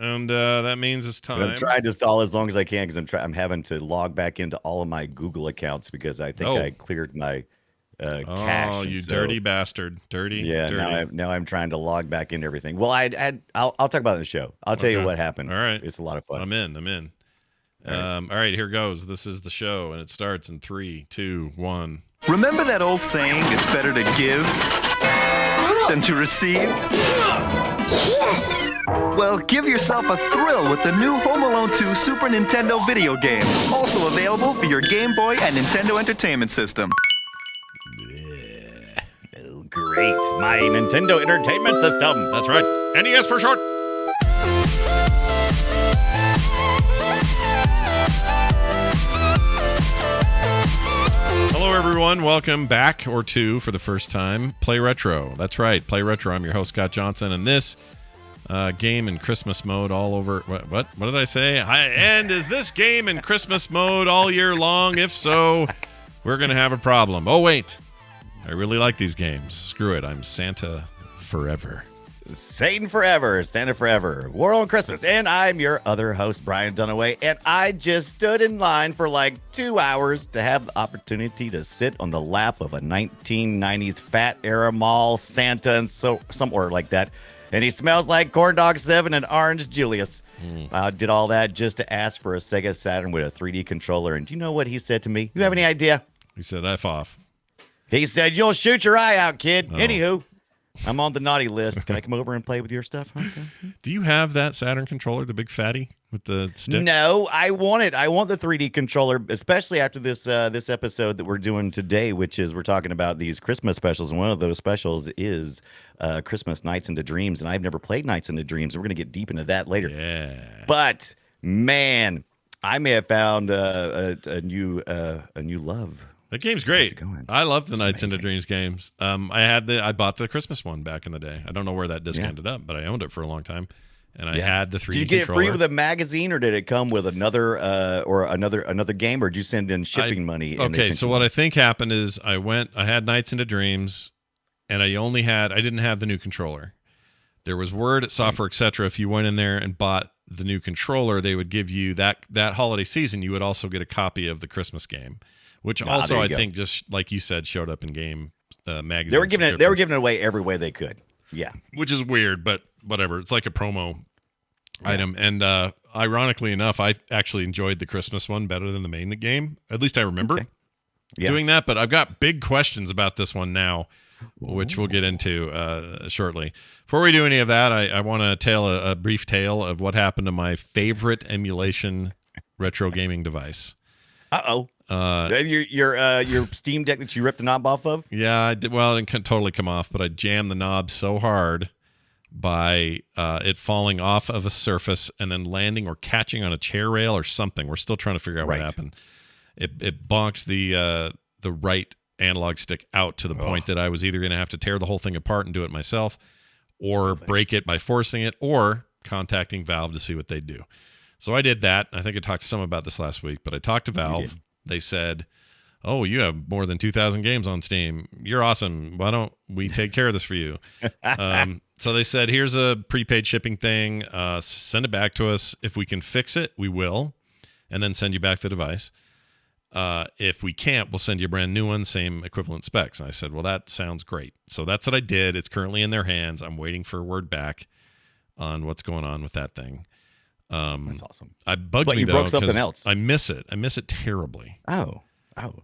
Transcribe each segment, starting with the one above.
and that means it's time. And I'm trying to stall as long as I can because I'm having to log back into all of my Google accounts because I think I cleared my cache. Oh, you dirty bastard! Dirty. Yeah. Dirty. Now I'm trying to log back into everything. Well, I'll talk about it in the show. I'll tell you what happened. All right, it's a lot of fun. I'm in. All right, here goes. This is the show, and it starts in 3, 2, 1. Remember that old saying, it's better to give than to receive? Yes! Well, give yourself a thrill with the new Home Alone 2 Super Nintendo video game. Also available for your Game Boy and Nintendo Entertainment System. Oh, great. My Nintendo Entertainment System. That's right. NES for short. Hello, everyone. Welcome back or two for the first time. Play Retro. That's right. Play Retro. I'm your host, Scott Johnson, and this game in Christmas mode all over. What did I say? And is this game in Christmas mode all year long? If so, we're going to have a problem. Oh, wait. I really like these games. Screw it. I'm Santa forever. Satan forever, Santa forever, War on Christmas, and I'm your other host, Brian Dunaway, and I just stood in line for like 2 hours to have the opportunity to sit on the lap of a 1990s fat era mall Santa and somewhere like that, and he smells like Corn Dog 7 and Orange Julius. I did all that just to ask for a Sega Saturn with a 3D controller, and do you know what he said to me? You have any idea? He said, F off. He said, you'll shoot your eye out, kid. Oh. Anywho. I'm on the naughty list. Can I come over and play with your stuff? Okay. Do you have that Saturn controller, the big fatty with the sticks? No, I want it. I want the 3D controller, especially after this episode that we're doing today, which is we're talking about these Christmas specials. And one of those specials is Christmas Nights into Dreams. And I've never played Nights into Dreams. And we're going to get deep into that later. Yeah. But, man, I may have found a new love. That game's great. I love the Nights into Dreams games. I bought the Christmas one back in the day. I don't know where that disc ended up, but I owned it for a long time, and I had the 3D controller. Did you get it free with a magazine, or did it come with another game, or did you send in shipping money? Okay, so what I think happened is I had Nights into Dreams, and I didn't have the new controller. There was word at Software Etc. If you went in there and bought the new controller, they would give you that holiday season. You would also get a copy of the Christmas game. Which also, I think, just like you said, showed up in game magazines. They were giving it away every way they could. Yeah, which is weird, but whatever. It's like a promo item. And ironically enough, I actually enjoyed the Christmas one better than the main game. At least I remember doing that. But I've got big questions about this one now, which we'll get into shortly. Before we do any of that, I want to tell a brief tale of what happened to my favorite emulation retro gaming device. Uh-oh. Your Steam Deck that you ripped the knob off of? Yeah, I did. Well, it didn't totally come off, but I jammed the knob so hard by it falling off of a surface and then landing or catching on a chair rail or something. We're still trying to figure out what happened. It bonked the right analog stick out to the point that I was either going to have to tear the whole thing apart and do it myself, or break it by forcing it, or contacting Valve to see what they'd do. So I did that. I think I talked to someone about this last week, but I talked to Valve. They said, oh, you have more than 2,000 games on Steam. You're awesome. Why don't we take care of this for you? So they said, here's a prepaid shipping thing. Send it back to us. If we can fix it, we will, and then send you back the device. If we can't, we'll send you a brand new one, same equivalent specs. And I said, well, that sounds great. So that's what I did. It's currently in their hands. I'm waiting for a word back on what's going on with that thing. That's awesome. It bugs me, you though, broke something else. I miss it. I miss it terribly. Oh.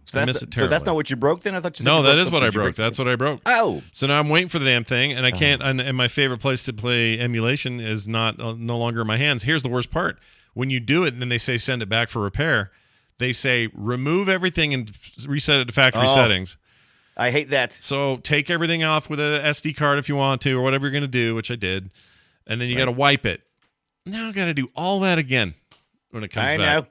So I miss it terribly. So that's not what you broke then? I thought you said no, you that is what I broke. That's what I broke. Oh. So now I'm waiting for the damn thing, and I can't. And my favorite place to play emulation is no longer in my hands. Here's the worst part: when you do it, and then they say send it back for repair, they say remove everything and reset it to factory settings. I hate that. So take everything off with a SD card if you want to, or whatever you're going to do, which I did, and then you got to wipe it. Now I got to do all that again when it comes back. I know.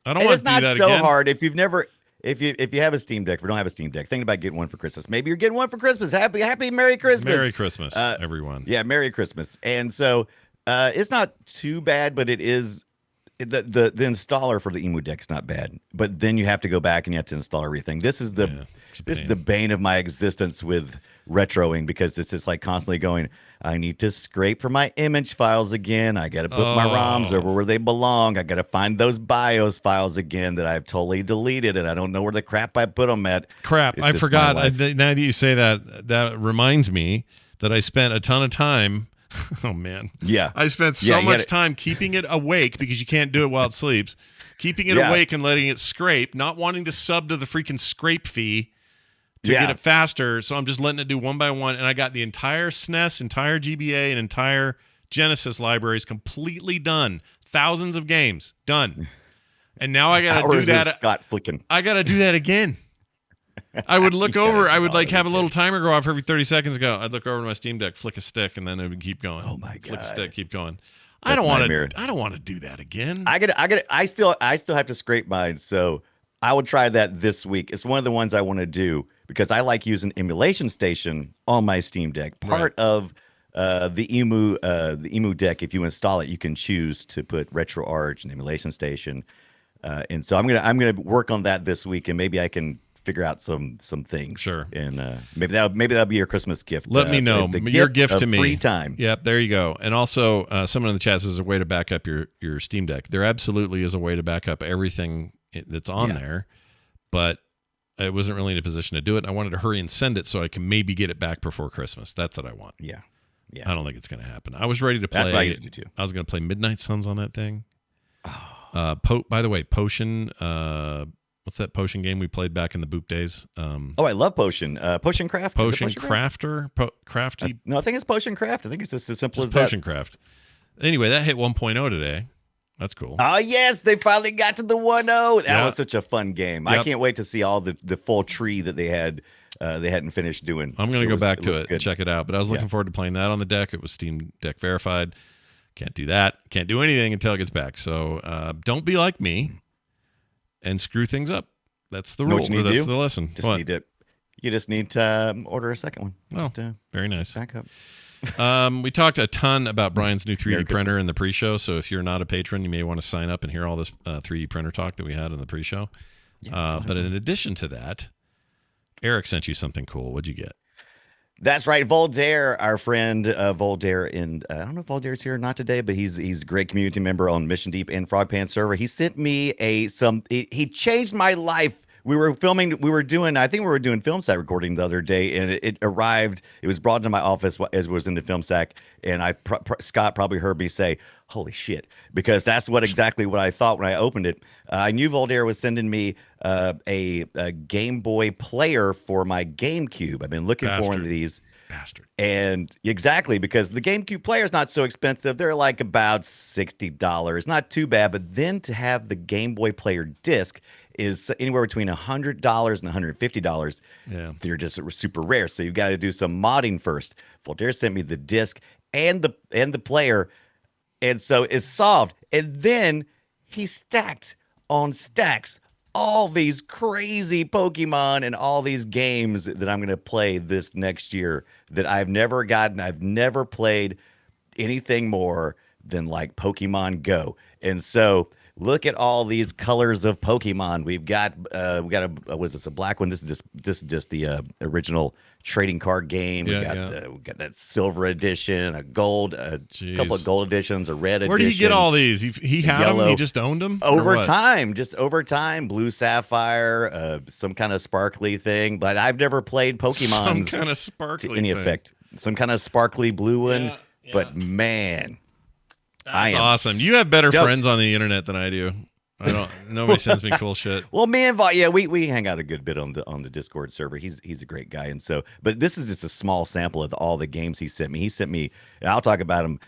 I don't want to do that again. It's not so hard if you've never. If you have a Steam Deck or don't have a Steam Deck, think about getting one for Christmas. Maybe you're getting one for Christmas. Happy Merry Christmas. Merry Christmas, everyone. Yeah, Merry Christmas. And so it's not too bad, but it is the installer for the Emu deck is not bad, but then you have to go back and you have to install everything. This is the bane of my existence with retroing, because it's just like constantly going, I need to scrape for my image files again. I got to put my ROMs over where they belong. I got to find those BIOS files again that I've totally deleted, and I don't know where the crap I put them at. Crap, I forgot. Now that you say that, that reminds me that I spent a ton of time. Oh, man. Yeah. I spent so much time keeping it awake, because you can't do it while it sleeps, keeping it awake and letting it scrape, not wanting to sub to the freaking scrape fee to get it faster. So I'm just letting it do one by one. And I got the entire SNES, entire GBA, and entire Genesis libraries completely done. Thousands of games done. And now I got to do that. Scott flicking. I got to do that again. I would look over. I would like have a little timer go off every 30 seconds ago. I'd look over to my Steam Deck, flick a stick, and then it would keep going. Oh my god! Flick a stick, keep going. I don't want to do that again. I still have to scrape mine, so I will try that this week. It's one of the ones I want to do because I like using Emulation Station on my Steam Deck. Part of the Emu deck, if you install it, you can choose to put RetroArch and Emulation Station, and so I'm gonna work on that this week, and maybe I can figure out some things. Sure. And maybe that'll be your Christmas gift. Let me know. Your gift to me. Free time. Yep, there you go. And also, someone in the chat says there's a way to back up your Steam Deck. There absolutely is a way to back up everything that's on there, but I wasn't really in a position to do it. I wanted to hurry and send it so I can maybe get it back before Christmas. That's what I want. Yeah. I don't think it's going to happen. I was ready to play. That's what I used to do too. I was going to play Midnight Suns on that thing. By the way, Potion... what's that Potion game we played back in the Boop days? I love Potion. Potion Craft. Potion Crafter? Crafty? No, I think it's Potion Craft. I think it's just as simple as Potion Craft. Anyway, that hit 1.0 today. That's cool. Oh, yes. They finally got to the 1.0. That was such a fun game. Yep. I can't wait to see all the full tree that they hadn't finished doing. I'm going to go back to it and check it out. But I was looking forward to playing that on the deck. It was Steam Deck verified. Can't do that. Can't do anything until it gets back. So don't be like me and screw things up. That's the rule. That's the lesson. You just need to order a second one. Oh, very nice. Back up. We talked a ton about Brian's new 3D printer in the pre-show. So if you're not a patron, you may want to sign up and hear all this 3D printer talk that we had in the pre-show. But in addition to that, Eric sent you something cool. What'd you get? That's right, Voltaire, our friend Voltaire. And I don't know if Voltaire's here or not today, but he's a great community member on Mission Deep and Frog Pants server. He sent me he changed my life. I think we were doing film sack recording the other day, and it arrived. It was brought into my office as it was in the film sack, and Scott probably heard me say, "Holy shit," because that's exactly what I thought when I opened it. I knew Voltaire was sending me a Game Boy player for my GameCube. I've been looking for one of these. Bastard. And exactly, because the GameCube player is not so expensive. They're like about $60. Not too bad, but then to have the Game Boy player disc is anywhere between $100 and $150. Yeah. They're just super rare. So you've got to do some modding first. Voltaire sent me the disc and the player. And so it's solved. And then he stacked on stacks all these crazy Pokemon and all these games that I'm going to play this next year that I've never gotten. I've never played anything more than like Pokemon Go. And so look at all these colors of Pokemon. We got was this a black one? This is just the original trading card game. We got that silver edition, a gold, a couple of gold editions, a red edition. Where did he get all these? He had yellow. them. He just owned them over time. Blue Sapphire, some kind of sparkly thing. But I've never played Pokemon. Some kind of sparkly to any thing. effect. Some kind of sparkly blue one. Yeah. But man. That's awesome. You have better friends on the internet than I do. Nobody sends me cool shit. Well, me and we hang out a good bit on the Discord server. He's a great guy, and so. But this is just a small sample of all the games he sent me. He sent me, and I'll talk about them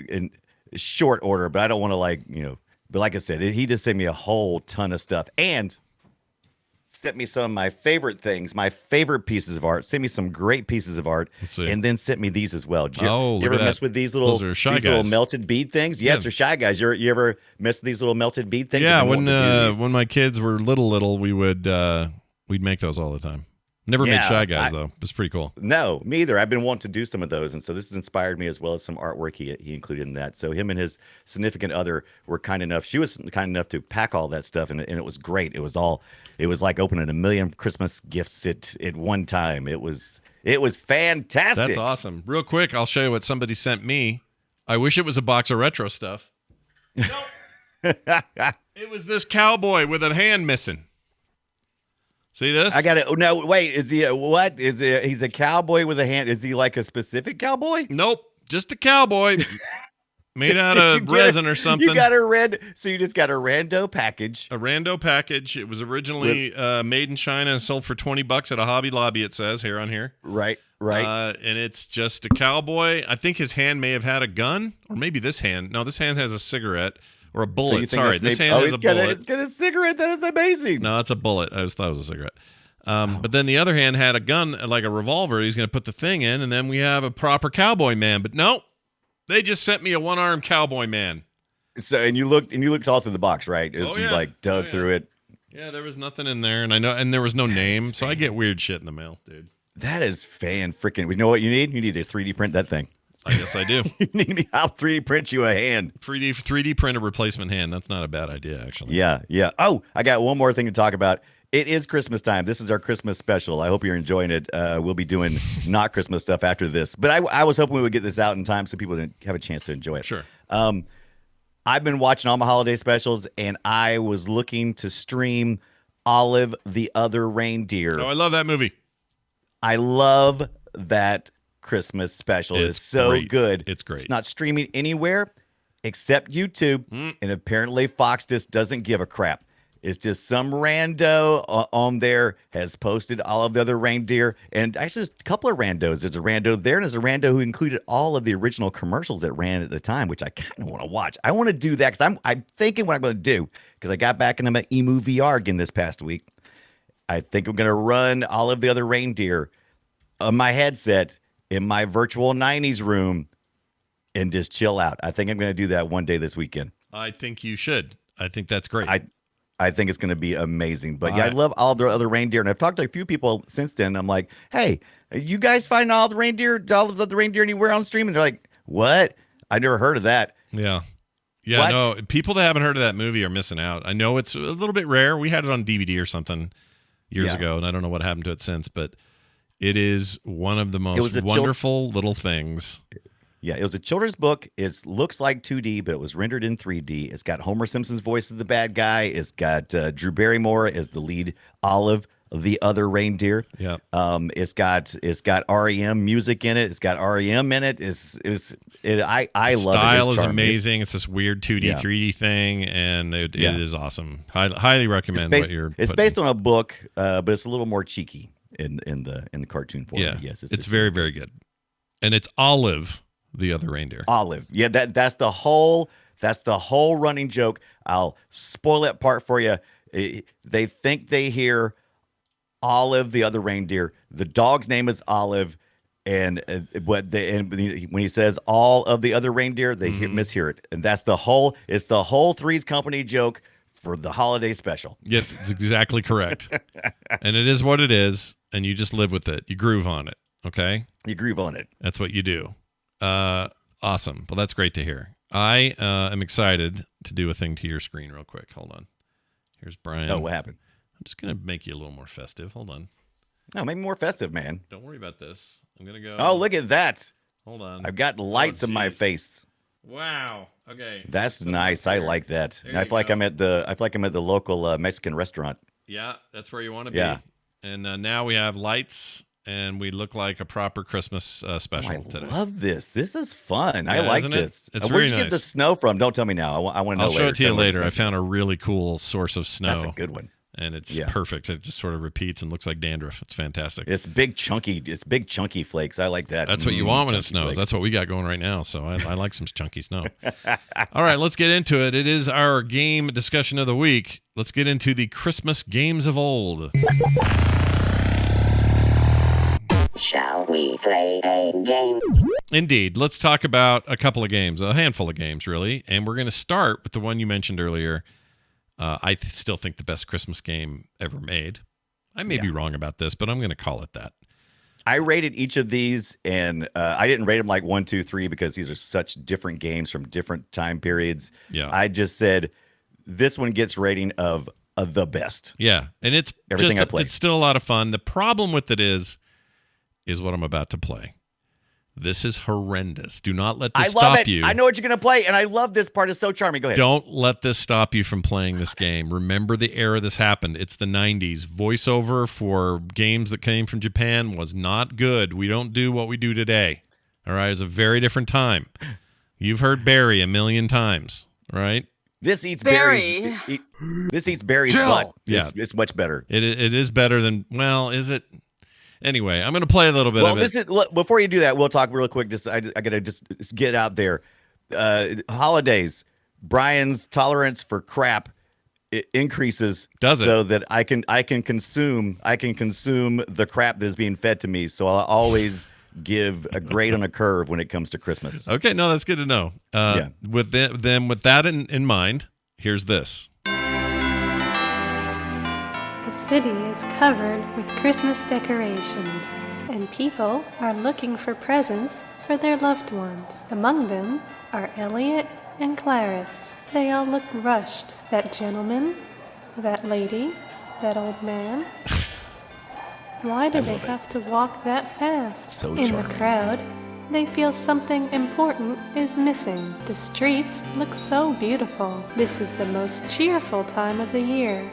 in short order. But I don't want to But like I said, he just sent me a whole ton of stuff, and sent me some of my favorite things, my favorite pieces of art. Sent me some great pieces of art, and then sent me these as well. You ever mess with these little melted bead things? Yes, they're Shy Guys. You ever mess with these little melted bead things? Yeah, when my kids were little, we would we'd make those all the time. Never made Yeah, Shy Guys though. It's pretty cool. No, me either. I've been wanting to do some of those, and so this has inspired me as well as some artwork he included in that. So him and his significant other were kind enough. She was kind enough to pack all that stuff, and it was great. It was like opening a million Christmas gifts at one time. It was fantastic. That's awesome. Real quick, I'll show you what somebody sent me. I wish it was a box of retro stuff. Nope. It was this cowboy with a hand missing. See this? I got it. No, wait. Is he what? Is he? He's a cowboy with a hand. Is he like a specific cowboy? Nope, just a cowboy made out Did of you get resin or something. You got a so you just got a rando package. A rando package. It was originally made in China and sold for $20 at a Hobby Lobby. It says here on here. Right. And it's just a cowboy. I think his hand may have had a gun, or maybe this hand. No, this hand has a cigarette or a bullet. Sorry, this hand has a bullet. It's got a cigarette. That is amazing. No, it's a bullet. I thought it was a cigarette. But then the other hand had a gun, like a revolver. He's going to put the thing in, and then we have a proper cowboy man. But no, they just sent me a one-armed cowboy man. So and you looked all through the box, right? As you like dug through it. Yeah, there was nothing in there, and there was no name. So I get weird shit in the mail, dude. That is freaking. You know what you need? You need to 3D print that thing. I guess I do. You need me. I'll 3D print you a hand. 3D print a replacement hand. That's not a bad idea, actually. Yeah. Oh, I got one more thing to talk about. It is Christmas time. This is our Christmas special. I hope you're enjoying it. We'll be doing not Christmas stuff after this, but I was hoping we would get this out in time so people didn't have a chance to enjoy it. Sure. I've been watching all my holiday specials, and I was looking to stream Olive the Other Reindeer. Oh, I love that movie. I love that Christmas special. It's so great. good. It's great. It's not streaming anywhere except YouTube, and apparently Fox just doesn't give a crap. It's just some rando on there has posted all of the other reindeer, and actually just a couple of randos. There's a rando there, and there's a rando who included all of the original commercials that ran at the time, which I kind of want to watch. I want to do that because I'm thinking what I'm going to do because I got back into my Emu VR again this past week. I think I'm going to run all of the other reindeer on my headset in my virtual 90s room and just chill out. I think I'm going to do that one day this weekend. I think you should. I think that's great. I think it's going to be amazing. But yeah, I love all the other reindeer. And I've talked to a few people since then. I'm like, hey, you guys find all of the reindeer anywhere on stream? And they're like, what? I never heard of that. Yeah. Yeah, What? no, people that haven't heard of that movie are missing out. I know it's a little bit rare. We had it on DVD or something years ago, and I don't know what happened to it since, but it is one of the most wonderful little things. Yeah, it was a children's book. It looks like 2D, but it was rendered in 3D. It's got Homer Simpson's voice as the bad guy. It's got Drew Barrymore as the lead, Olive, the other reindeer. Yeah. It's got REM music in it. It's got REM in it. I love it. Style is amazing. It's this weird 2D, 3D thing, and it is awesome. Highly recommend what you're. It's based on a book, but it's a little more cheeky in the cartoon form. Yeah. Yes, it's very, very good, and it's Olive, the other reindeer. Olive. Yeah, that's the whole running joke. I'll spoil that part for you. They think they hear Olive, the other reindeer. The dog's name is Olive, and when he says all of the other reindeer, they mishear it, and that's the whole. It's the whole Three's Company joke for the holiday special. Yes, it's exactly correct, and it is what it is, and you just live with it. You groove on it. Okay, you groove on it. That's what you do. Awesome. Well, that's great to hear. I am excited to do a thing to your screen real quick. Hold on. Here's Brian. Oh, what happened? I'm just going to make you a little more festive. Hold on. Oh, make me more festive, man. Don't worry about this. I'm going to go. Oh, look at that. Hold on. I've got lights in my face. Wow. Okay. That's nice. I like that. I feel like I'm at the local Mexican restaurant. Yeah, that's where you want to be. Yeah. And now we have lights, and we look like a proper Christmas special today. I love this. This is fun. Yeah, I like isn't this. It's Where'd very you get the snow from? Don't tell me now. I want to know. I'll show it to you later. I found a really cool source of snow. That's a good one. And it's perfect. It just sort of repeats and looks like dandruff. It's fantastic. It's big chunky flakes. I like that. That's what you want when it snows. Flakes. That's what we got going right now. So I like some chunky snow. All right, let's get into it. It is our game discussion of the week. Let's get into the Christmas games of old. Shall we play a game? Indeed. Let's talk about a couple of games, a handful of games, really. And we're going to start with the one you mentioned earlier. I still think the best Christmas game ever made. I may be wrong about this, but I'm going to call it that. I rated each of these, and I didn't rate them like 1, 2, 3 because these are such different games from different time periods. I just said this one gets rating of the best. Yeah, and it's everything just it's still a lot of fun. The problem with it is what I'm about to play. This is horrendous. Do not let this stop you. I know what you're going to play, and I love this part. It's so charming. Go ahead. Don't let this stop you from playing this game. Remember the era this happened. It's the 90s. Voiceover for games that came from Japan was not good. We don't do what we do today. All right? It's a very different time. You've heard Barry a million times, right? This eats Barry. This eats Barry's butt. Yeah. It's much better. It is better than, well, is it? Anyway, I'm going to play a little bit of it. Before you do that, we'll talk real quick. I got to just get out there. Holidays, Brian's tolerance for crap increases. Does it? So that I can consume the crap that is being fed to me. So I'll always give a grade on a curve when it comes to Christmas. Okay, no, that's good to know. With that in mind, here's this. The city is covered with Christmas decorations, and people are looking for presents for their loved ones. Among them are Elliot and Clarice. They all look rushed. That gentleman, that lady, that old man. Why do they have to walk that fast? So In charming. the crowd, they feel something important is missing. The streets look so beautiful. This is the most cheerful time of the year.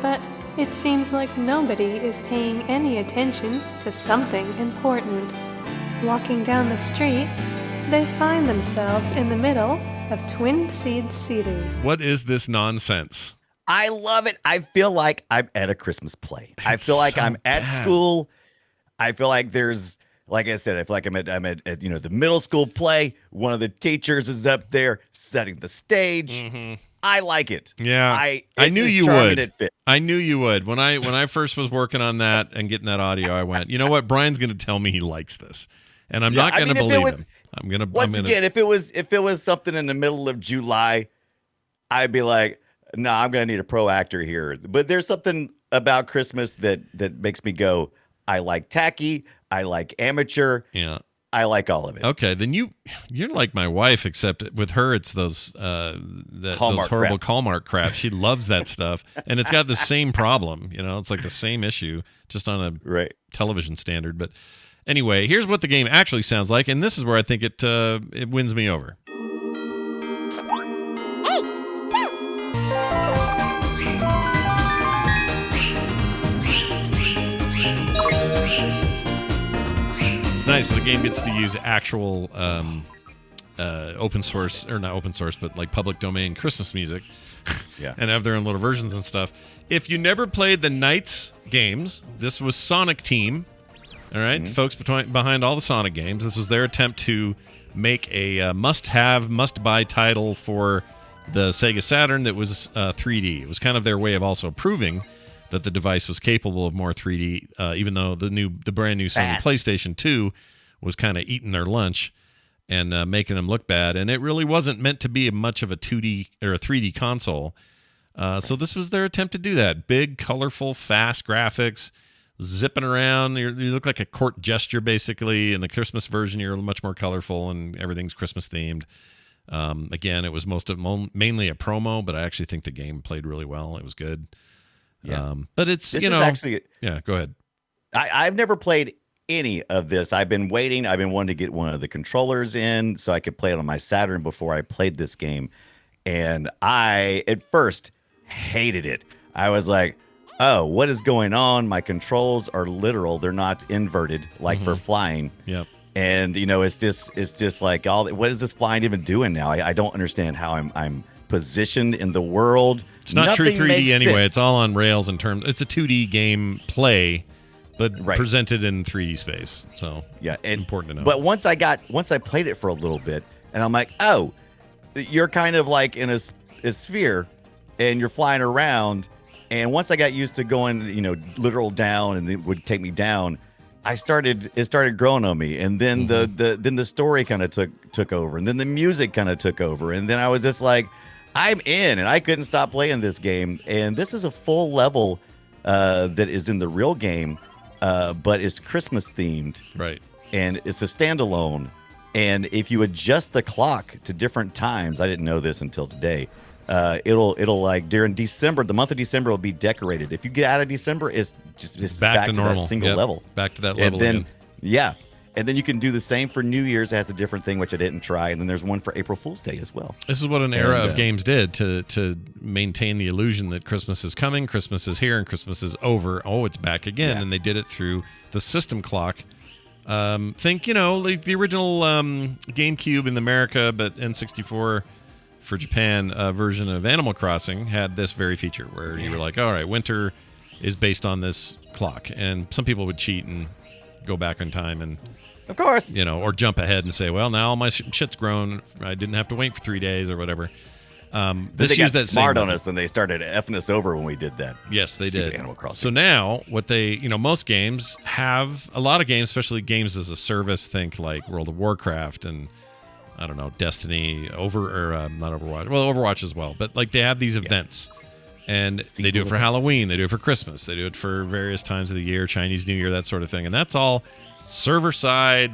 But it seems like nobody is paying any attention to something important. Walking down the street, they find themselves in the middle of Twin Seeds City. What is this nonsense? I love it. I feel like I'm at a Christmas play. I feel like I'm at school. I feel like there's, like I said, I feel like I'm at the middle school play. One of the teachers is up there setting the stage. Mm-hmm. I like it. Yeah, I knew you would. I knew you would. When I first was working on that and getting that audio, I went, you know what? Brian's going to tell me he likes this, and I'm not going to believe him. I'm gonna. Again, if it was something in the middle of July, I'd be like, no, I'm going to need a pro actor here. But there's something about Christmas that makes me go, I like tacky, I like amateur. Yeah. I like all of it. Okay, then you're like my wife, except with her it's those horrible Hallmark crap. She loves that stuff, and it's got the same problem. It's like the same issue, just on a television standard. But anyway, here's what the game actually sounds like, and this is where I think it wins me over. It's nice. The game gets to use actual open source, or not open source, but like public domain Christmas music. Yeah. And have their own little versions and stuff. If you never played the Knights games, this was Sonic Team. All right, the folks behind all the Sonic games. This was their attempt to make a must-have, must-buy title for the Sega Saturn that was 3D. It was kind of their way of also proving that the device was capable of more 3D, even though the brand new Sony PlayStation 2 was kind of eating their lunch and making them look bad. And it really wasn't meant to be much of a 2D or a 3D console. So this was their attempt to do that. Big, colorful, fast graphics, zipping around. You look like a court gesture, basically. In the Christmas version, you're much more colorful and everything's Christmas themed. Again, it was mainly a promo, but I actually think the game played really well. It was good. Yeah. But it's, actually, yeah, go ahead. I've never played any of this. I've been waiting. I've been wanting to get one of the controllers in so I could play it on my Saturn before I played this game. And I, at first, hated it. I was like, oh, what is going on? My controls are literal. They're not inverted like for flying. Yep. And, it's just like, what is this flying even doing now? I don't understand how I'm positioned in the world. It's not Nothing true 3D anyway. sense. It's all on rails in terms. It's a 2D game play, but presented in 3D space. So yeah, important to know. But once I played it for a little bit, and I'm like, oh, you're kind of like in a sphere, and you're flying around. And once I got used to going, literal down, and it would take me down, it started growing on me. And then the story kind of took over, and then the music kind of took over, and then I was just like, I'm in, and I couldn't stop playing this game. And this is a full level that is in the real game, but is Christmas themed. Right. And it's a standalone. And if you adjust the clock to different times, I didn't know this until today. It'll like during December, the month of December will be decorated. If you get out of December, it's just Back to normal. that single Yep. level. Back to that level And then, again. yeah. And then you can do the same for New Year's. It has a different thing, which I didn't try. And then there's one for April Fool's Day as well. This is what an era And, of games did to maintain the illusion that Christmas is coming, Christmas is here, and Christmas is over. Oh, it's back again. Yeah. And they did it through the system clock. Think, like the original GameCube in America, but N64 for Japan version of Animal Crossing had this very feature where you were like, all right, winter is based on this clock. And some people would cheat and go back in time and, Of course. or jump ahead and say, well, now all my shit's grown. I didn't have to wait for 3 days or whatever. They This got used that smart same on method. us and they started effing us over when we did that. Yes, they Stupid did. Animal Crossing. So now, what they, most games have, a lot of games, especially games as a service, think like World of Warcraft and, I don't know, Destiny, not Overwatch. Well, Overwatch as well. But like they have these events. And they do it Seasonal for events. Halloween. They do it for Christmas. They do it for various times of the year, Chinese New Year, that sort of thing. And that's all server side.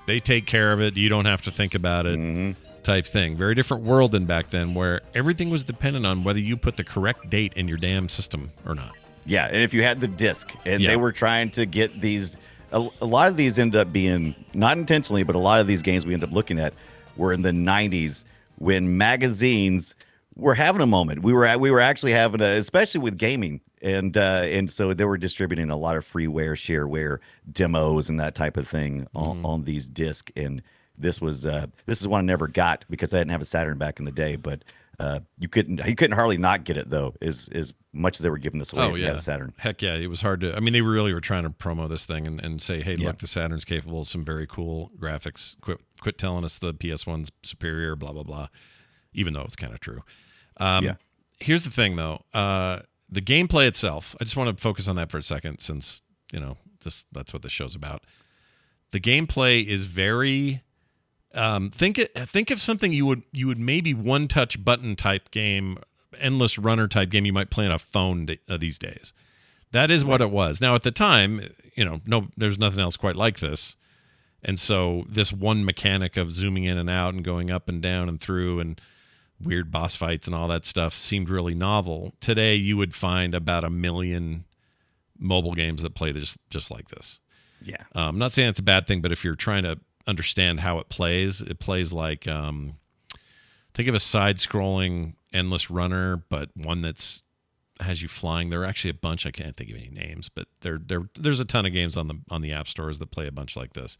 They take care of it. You don't have to think about it. Type thing. Very different world than back then, where everything was dependent on whether you put the correct date in your damn system or not. Yeah, and if you had the disc, and Yeah. they were trying to get these, a lot of these end up being, not intentionally, but a lot of these games we end up looking at were in the 90s when magazines were having a moment. We were actually having especially with gaming, and so they were distributing a lot of freeware, shareware demos and that type of thing on these discs. And this is one I never got because I didn't have a Saturn back in the day, but you couldn't hardly not get it though, as much as they were giving this away. Oh if you had yeah, a Saturn. Heck yeah, it was hard to. I mean, they really were trying to promo this thing and say, hey, Yeah. look, the Saturn's capable of some very cool graphics. Quit telling us the PS1's superior, blah blah blah. Even though it's kind of true. Yeah. Here's the thing though, the gameplay itself. I just want to focus on that for a second, since that's what this show's about. The gameplay is very. Think of something you would maybe one touch button type game, endless runner type game you might play on a phone these days. That is what it was. Now at the time, there's nothing else quite like this, and so this one mechanic of zooming in and out and going up and down and through and weird boss fights and all that stuff seemed really novel. Today you would find about 1 million mobile games that play just like this. Yeah. I'm not saying it's a bad thing, but if you're trying to understand how it plays like think of a side-scrolling endless runner, but one that's has you flying. There are actually a bunch. I can't think of any names, but there's a ton of games on the app stores that play a bunch like this.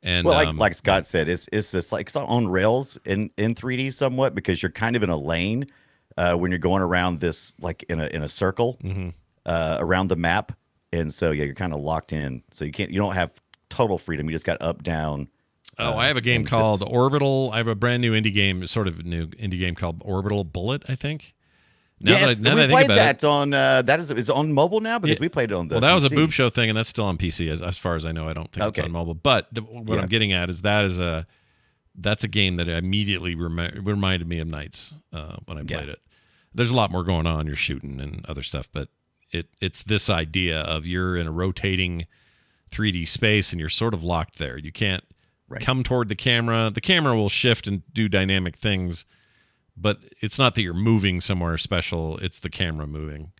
And Well, like Scott said, it's just like it's on rails in 3D somewhat, because you're kind of in a lane when you're going around this, like in a circle around the map, and so yeah, you're kind of locked in. So you don't have total freedom. You just got up, down. I have a game and called zips. Orbital. I have a brand new indie game, sort of new indie game called Orbital Bullet, I think. Now Yes, that I we think played about that it, on that is on mobile now, because Yeah. we played it on the. well, that was a PC. boob show thing, and that's still on PC as far as I know. I don't think it's Okay. on mobile. But what Yeah. I'm getting at is that's a game that immediately reminded me of Knights when I played it. There's a lot more going on. You're shooting and other stuff, but it's this idea of you're in a rotating 3D space and you're sort of locked there. You can't come toward the camera. The camera will shift and do dynamic things, but it's not that you're moving somewhere special. It's the camera moving.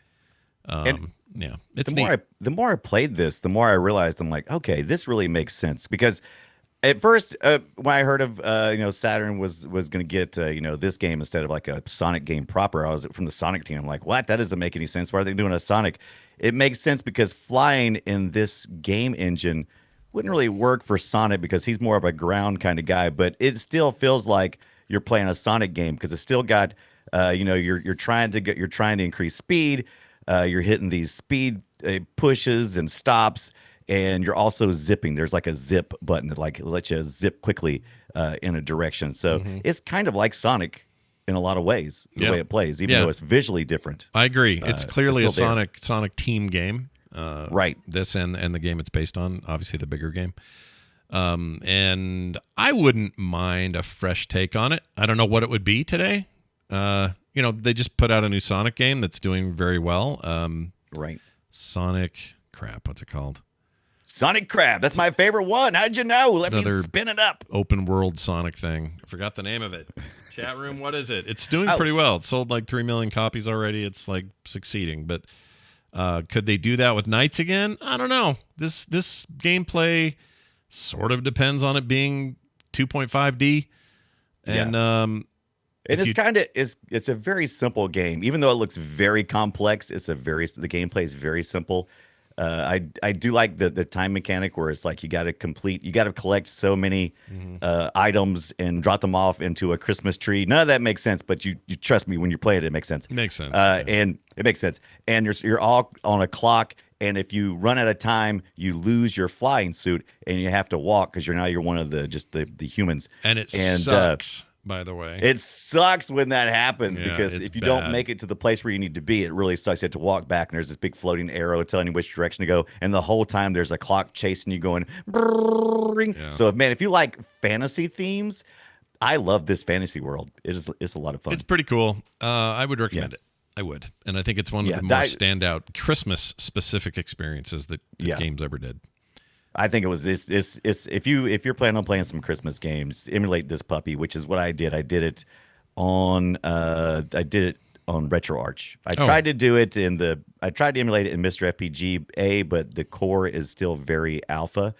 Yeah, it's neat. The more I played this, the more I realized I'm like, okay, this really makes sense. Because at first, when I heard of Saturn was going to get this game instead of like a Sonic game proper, I was from the Sonic team. I'm like, what? That doesn't make any sense. Why are they doing a Sonic? It makes sense because flying in this game engine wouldn't really work for Sonic because he's more of a ground kind of guy. But it still feels like you're playing a Sonic game because it's still got you're trying to increase speed. You're hitting these speed pushes and stops, and you're also zipping. There's like a zip button that like lets you zip quickly in a direction. So it's kind of like Sonic in a lot of ways, the way it plays, even though it's visually different. I agree. It's clearly a it's still there. Sonic team game. Right. This and the game it's based on, obviously the bigger game. And I wouldn't mind a fresh take on it. I don't know what it would be today. They just put out a new Sonic game that's doing very well. Right. Sonic crap. What's it called? Sonic Crab. That's my favorite one. How'd you know? Let me another spin it up. Open world Sonic thing. I forgot the name of it. Chat room, what is it? It's doing pretty well. It sold like 3 million copies already. It's like succeeding. But could they do that with Knights again? I don't know. This gameplay sort of depends on it being 2.5D. And it's a very simple game. Even though it looks very complex, the gameplay is very simple. I do like the time mechanic where it's like you got to collect so many items and drop them off into a Christmas tree. None of that makes sense, but you trust me when you play it, it makes sense. It makes sense. And it makes sense. And you're all on a clock. And if you run out of time, you lose your flying suit and you have to walk because you're one of the humans. And it sucks. By the way, it sucks when that happens because it's if you bad. don't make it to the place where you need to be, it really sucks. You have to walk back, and there's this big floating arrow telling you which direction to go, and the whole time there's a clock chasing you going. Yeah. So, man, if you like fantasy themes, I love this fantasy world. It's a lot of fun. It's pretty cool. I would recommend it. I would, and I think it's one of the more standout Christmas-specific experiences that games ever did. I think it was this. If you're planning on playing some Christmas games, emulate this puppy, which is what I did. I did it on RetroArch. I tried to do it I tried to emulate it in Mr. FPGA, but the core is still very alpha.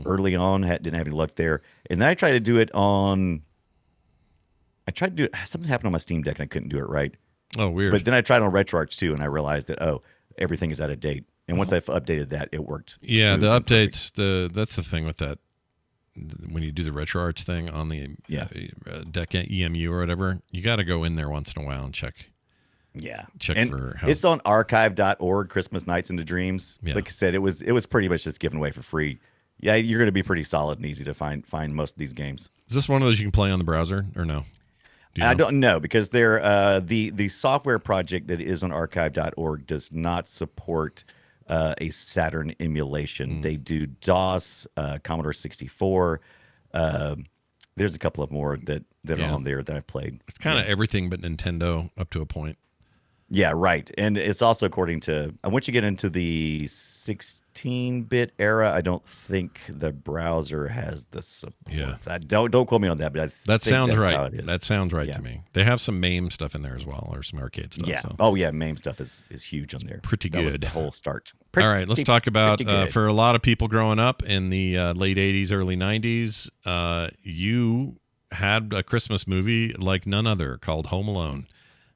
Early on, didn't have any luck there. And then I tried to do it something happened on my Steam Deck and I couldn't do it right. Oh, weird. But then I tried on RetroArch too, and I realized that everything is out of date. And once I've updated that, it worked. Yeah, the updates. That's the thing with that. When you do the RetroArch thing on the Deck EMU or whatever, you got to go in there once in a while and check. Yeah, for how it's on archive.org. Christmas Nights into Dreams. Yeah. Like I said, it was pretty much just given away for free. Yeah, you're going to be pretty solid and easy to find most of these games. Is this one of those you can play on the browser or no? I don't know because they're the software project that is on archive.org does not support a Saturn emulation. They do DOS, Commodore 64. There's a couple of more that are on there that I've played. It's kind of everything but Nintendo up to a point. Yeah, right. And it's also according to once you get into the 16-bit era, I don't think the browser has the support. Yeah. Don't quote me on that, but that sounds right. That sounds right to me. They have some MAME stuff in there as well, or some arcade stuff. Yeah. So. Oh yeah, MAME stuff is huge on there. Pretty good. That was the whole start. All right, let's talk about for a lot of people growing up in the late 80s, early 90s, you had a Christmas movie like none other called Home Alone.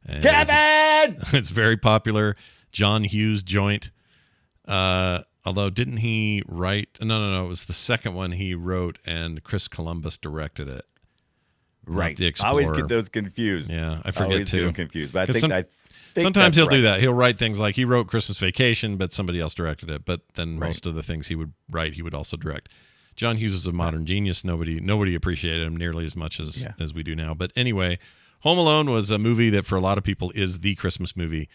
And Kevin! It's very popular. John Hughes joint. Although didn't he write? No. It was the second one he wrote, and Chris Columbus directed it. Right. The Explorer. I always get those confused. Yeah, I forget too. Get them confused, but I think sometimes he'll do that. He'll write things like he wrote Christmas Vacation, but somebody else directed it. But then most of the things he would write, he would also direct. John Hughes is a modern genius. Nobody appreciated him nearly as much as we do now. But anyway, Home Alone was a movie that for a lot of people is the Christmas movie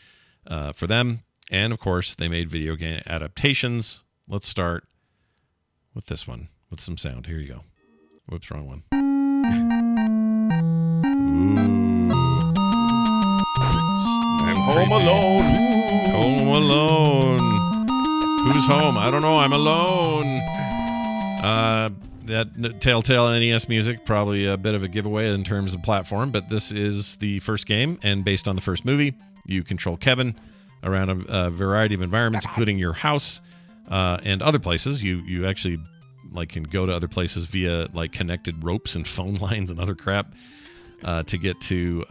for them. And, of course, they made video game adaptations. Let's start with this one with some sound. Here you go. Whoops, wrong one. I'm home alone. Home alone. Who's home? I don't know. I'm alone. That Telltale NES music, probably a bit of a giveaway in terms of platform, but this is the first game, and based on the first movie, you control Kevin around a variety of environments, including your house and other places. You actually can go to other places via connected ropes and phone lines and other crap to get to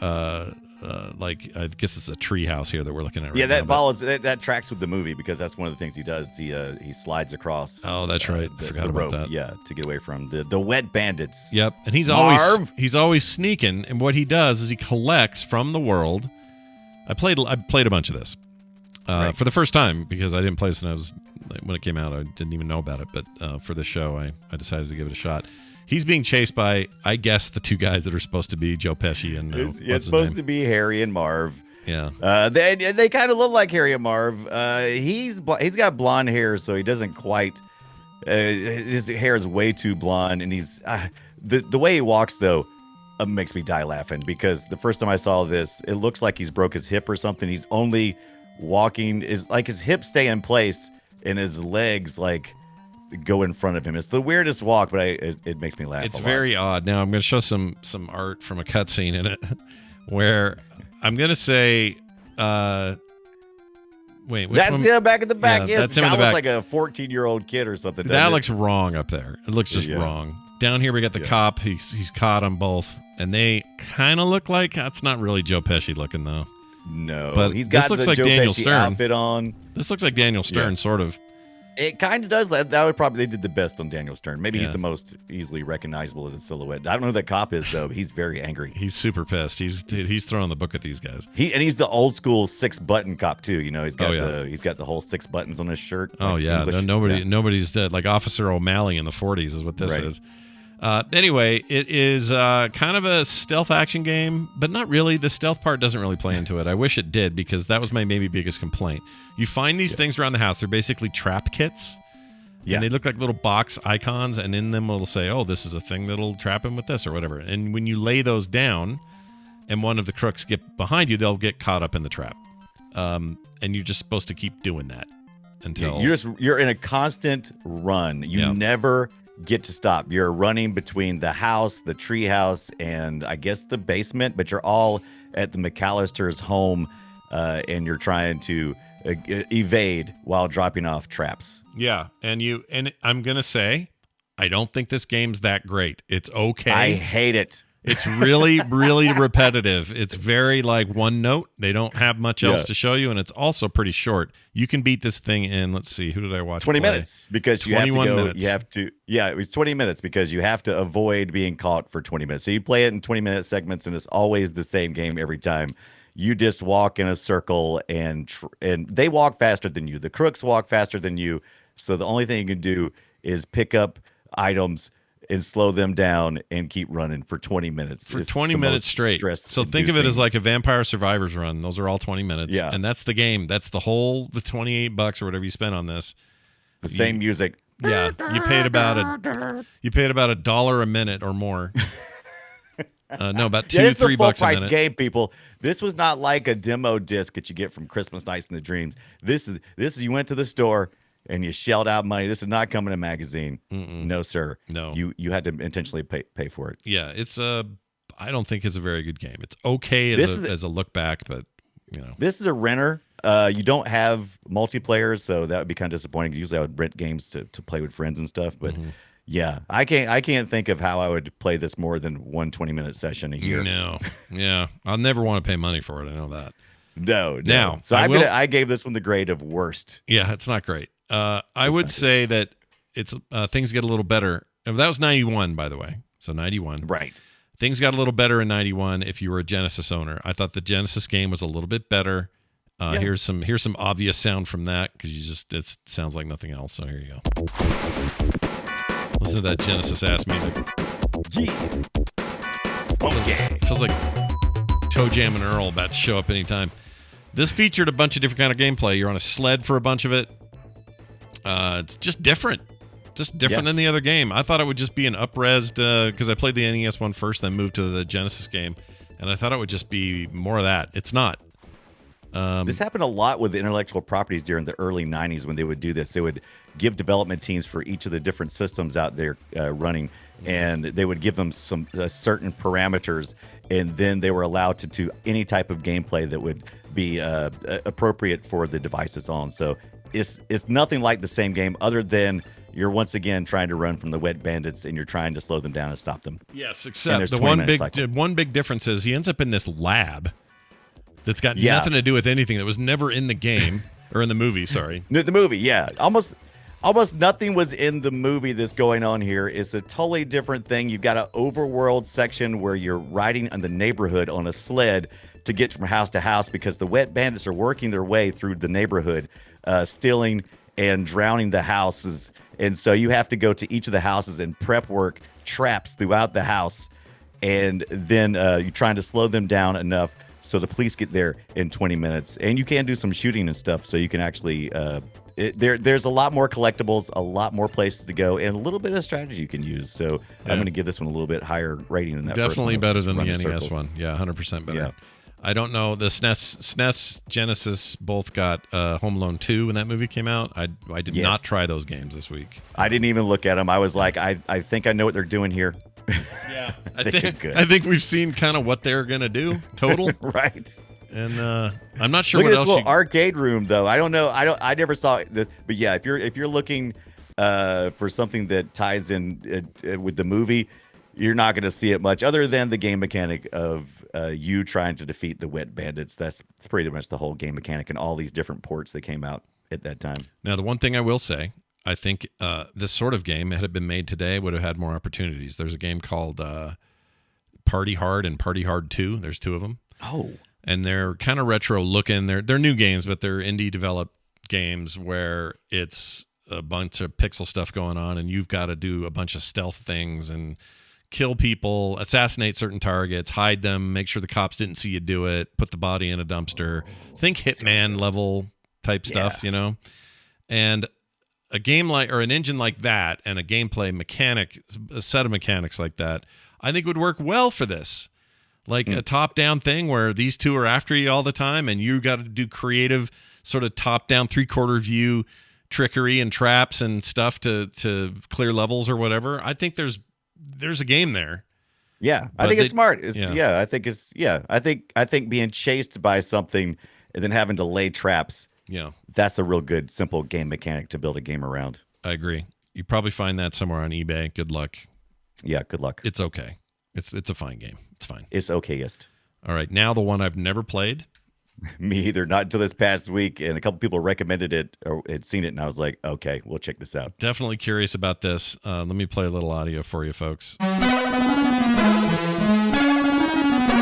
I guess it's a tree house here that we're looking at right now. Yeah, that tracks with the movie because that's one of the things he does. He slides across. Oh, that's right. I forgot about that. Yeah, to get away from the wet bandits. Yep, and he's always sneaking, and what he does is he collects from the world. I played a bunch of this for the first time because I didn't play this when it came out. I didn't even know about it, but for the show, I decided to give it a a shot. He's being chased by, I guess, the two guys that are supposed to be Joe Pesci and it's supposed to be Harry and Marv. Yeah, they kind of look like Harry and Marv. He's got blonde hair, so he doesn't quite. His hair is way too blonde, and he's the way he walks though makes me die laughing because the first time I saw this, it looks like he's broke his hip or something. He's only walking, is like his hips stay in place and his legs like go in front of him. It's the weirdest walk, but it makes me laugh. It's a lot. very odd. Now I'm going to show some art from a cutscene in it, where I'm going to say, wait, which That's one? him back in the back. Yeah, Yes, that's him in the guy back. looks like a 14-year-old kid or something. That doesn't it? looks wrong up there. It looks just Yeah. wrong. Down here we got the cop. He's caught them both, and they kind of look like, that's not really Joe Pesci looking though. No, But he's this got looks the like Joe Daniel Pesci Stern. outfit on. This looks like Daniel Stern, sort of. It kind of does. That would probably, they did the best on Daniel Stern. Maybe Yeah. he's the most easily recognizable as a silhouette. I don't know who that cop is though, but he's very angry. He's super pissed. He's throwing the book at these guys. He's the old school 6-button cop too. You know, he's got Oh, yeah. he's got the whole 6 buttons on his shirt. Oh like yeah, English. nobody's dead. Like Officer O'Malley in the 40s is what this Right. is. Anyway, it is kind of a stealth action game, but not really. The stealth part doesn't really play into it. I wish it did, because that was my maybe biggest complaint. You find these things around the house. They're basically trap kits. Yeah. And they look like little box icons, and in them it'll say, oh, this is a thing that'll trap him with this or whatever. And when you lay those down and one of the crooks get behind you, they'll get caught up in the trap. And you're just supposed to keep doing that until... You're in a constant run. You Yeah. never get to stop. You're running between the house, the tree house, and I guess the basement, but you're all at the McAllister's home, and you're trying to evade while dropping off traps. Yeah, and I'm gonna say, I don't think this game's that great. It's okay. I hate it. It's really, really repetitive. It's very like one note. They don't have much else Yeah. to show you, and it's also pretty short. You can beat this thing in, let's see, who did I watch 20 play? minutes because you have to 21 go. minutes. You have to. Yeah, it was 20 minutes because you have to avoid being caught for 20 minutes. So you play it in 20-minute segments, and it's always the same game every time. You just walk in a circle, and they walk faster than you. The crooks walk faster than you. So the only thing you can do is pick up items and slow them down and keep running for 20 minutes. For It's 20 the minutes most straight. So think of it as stress-inducing. like a Vampire Survivors run. Those are all 20 minutes. Yeah. And that's the game. That's the whole, the $28 or whatever you spent on this. the same music. Yeah. You paid about $1 a minute or more. No, about Yeah, it's a $2-3 full a price minute. game, people. This was not like a demo disc that you get from Christmas Nights in the Dreams. This is you went to the store and you shelled out money. This is not coming in a magazine. No, sir. No. You had to intentionally pay for it. Yeah, it's I don't think it's a very good game. It's okay as a look back, but you know. This is a renter. You don't have multiplayer, so that would be kind of disappointing. Usually I would rent games to play with friends and stuff, but yeah, I can't think of how I would play this more than one 20-minute session a year. No. Yeah. I'll never want to pay money for it. I know that. No. Now, So I will- I gave this one the grade of worst. Yeah, it's not great. I would say that it's things get a little better. And that was 91, by the way. So 91. Right. Things got a little better in 91 if you were a Genesis owner. I thought the Genesis game was a little bit better. Yeah. Here's some obvious sound from that because it sounds like nothing else. So here you go. Listen to that Genesis ass music. Feels like Toe Jam and Earl about to show up anytime. This featured a bunch of different kind of gameplay. You're on a sled for a bunch of it. It's just different. Just different than the other game. I thought it would just be an up-resed, because I played the NES one first, then moved to the Genesis game, and I thought it would just be more of that. It's not. This happened a lot with intellectual properties during the early 90s when they would do this. They would give development teams for each of the different systems out there running, and they would give them some certain parameters, and then they were allowed to do any type of gameplay that would be appropriate for the devices on. So it's nothing like the same game other than you're once again trying to run from the wet bandits and you're trying to slow them down and stop them. Yes, And except there's the 20-minute one cycle. one big difference is he ends up in this lab that's got Yeah. nothing to do with anything that was never in the game or in the movie. Sorry. The movie, yeah. Almost nothing was in the movie that's going on here. It's a totally different thing. You've got an overworld section where you're riding in the neighborhood on a sled to get from house to house because the wet bandits are working their way through the neighborhood, stealing and drowning the houses. And so you have to go to each of the houses and prep work traps throughout the house. And then you're trying to slow them down enough so the police get there in 20 minutes. And you can do some shooting and stuff, so you can actually there's a lot more collectibles, a lot more places to go, and a little bit of strategy you can use. So I'm going to give this one a little bit higher rating than that. Definitely first one. better Just than the running NES circles. one. Yeah, 100% better. I don't know. The SNES, Genesis both got Home Alone 2 when that movie came out. I did Yes. not try those games this week. I didn't even look at them. I was like, I think I know what they're doing here. Yeah, I think it's good. I think we've seen kind of what they're gonna do total, Right. and I'm not sure Look what at this else. little arcade room, though. I don't know. I never saw this, but yeah, if you're looking for something that ties in with the movie, you're not going to see it much, other than the game mechanic of you trying to defeat the wet bandits. That's pretty much the whole game mechanic and all these different ports that came out at that time. Now, the one thing I will say, I think this sort of game, had it been made today, would have had more opportunities. There's a game called Party Hard and Party Hard 2. There's two of them. Oh, And they're kind of retro looking. They're new games, but they're indie developed games where it's a bunch of pixel stuff going on, and you've got to do a bunch of stealth things and kill people, assassinate certain targets, hide them, make sure the cops didn't see you do it, put the body in a dumpster. Think Hitman level type stuff, you know? And a game like, or an engine like that, and a gameplay mechanic, a set of mechanics like that, I think would work well for this. Like a top-down thing where these two are after you all the time, and you got to do creative sort of top-down, three-quarter view trickery and traps and stuff to clear levels or whatever. I think there's a game there. yeah. I But think it's they- smart. yeah. I think being chased by something and then having to lay traps, Yeah, that's a real good, simple game mechanic to build a game around. I agree. You probably find that somewhere on eBay. Good luck. Yeah, good luck. It's okay. It's a fine game. It's fine. It's okayest. All right, now the one I've never played. Me either. Not until this past week, and a couple people recommended it or had seen it, and I was like, okay, we'll check this out. Definitely curious about this. Let me play a little audio for you folks.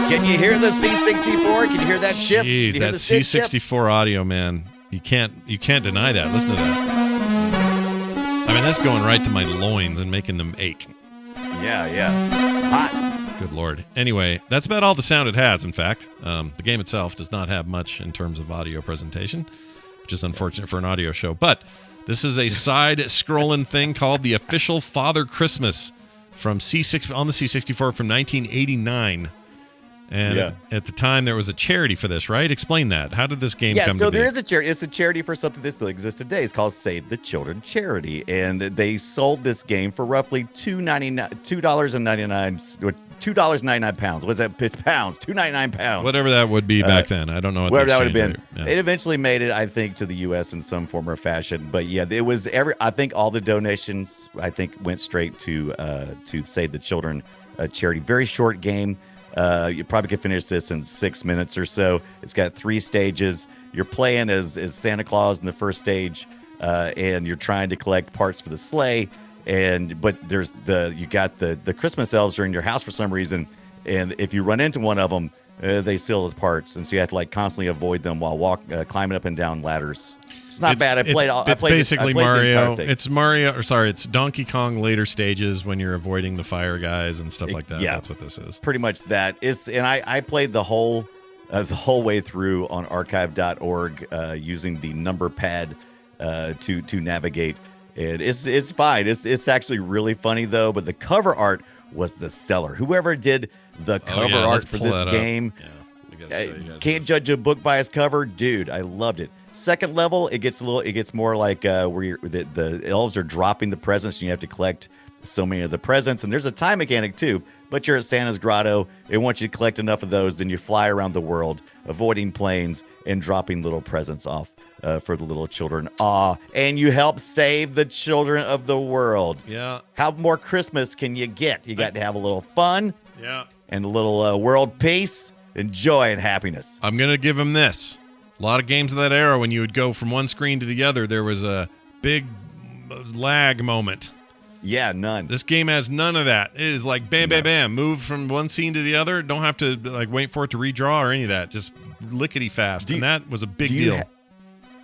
Can you hear the C64? Can you hear that chip? Can you Jeez, hear that the SID chip? C64 audio, man. You can't deny that. Listen to that. I mean, that's going right to my loins and making them ache. Yeah. It's hot. Good Lord. Anyway, that's about all the sound it has, in fact. The game itself does not have much in terms of audio presentation, which is unfortunate for an audio show. But this is a side-scrolling thing called the Official Father Christmas from C6 on the C64 from 1989. And Yeah. at the time, there was a charity for this, right? Explain that. How did this game Yeah, come so to be? there is a charity. It's a charity for something that still exists today. It's called Save the Children Charity, and they sold this game for roughly $2.99. What's that? It's pounds. £2.99. Whatever that would be back then. I don't know what Whatever the that would have been. exchange rate- yeah. It eventually made it, I think, to the U.S. in some form or fashion. But yeah, it was I think all the donations, I think, went straight to Save the Children charity. Very short game. You probably could finish this in 6 minutes or so. It's got 3 stages. You're playing as Santa Claus in the first stage, and you're trying to collect parts for the sleigh. But there's you got the Christmas elves are in your house for some reason, and if you run into one of them, they steal his parts, and so you have to like constantly avoid them while climbing up and down ladders. It's not bad. I played It's basically the entire Mario. thing. It's Donkey Kong later stages when you're avoiding the fire guys and stuff like that. Yeah. That's what this is. Pretty much that. And I played the whole way through on archive.org using the number pad to navigate. And it's fine. It's actually really funny though. But the cover art was the seller. Whoever did the cover art for this game can't judge a book by its cover, dude. I loved it. Second level, it gets more like where the elves are dropping the presents, and you have to collect so many of the presents. And there's a time mechanic too. But you're at Santa's grotto, and once you collect enough of those, then you fly around the world, avoiding planes and dropping little presents off for the little children. And you help save the children of the world. Yeah. How more Christmas can you get? You got to have a little fun Yeah. and a little world peace and joy and happiness. I'm going to give him this. A lot of games of that era, when you would go from one screen to the other, there was a big lag moment. Yeah, none. This game has none of that. It is like bam, bam, bam. Move from one scene to the other. Don't have to like wait for it to redraw or any of that. Just lickety fast. And that was a big deal.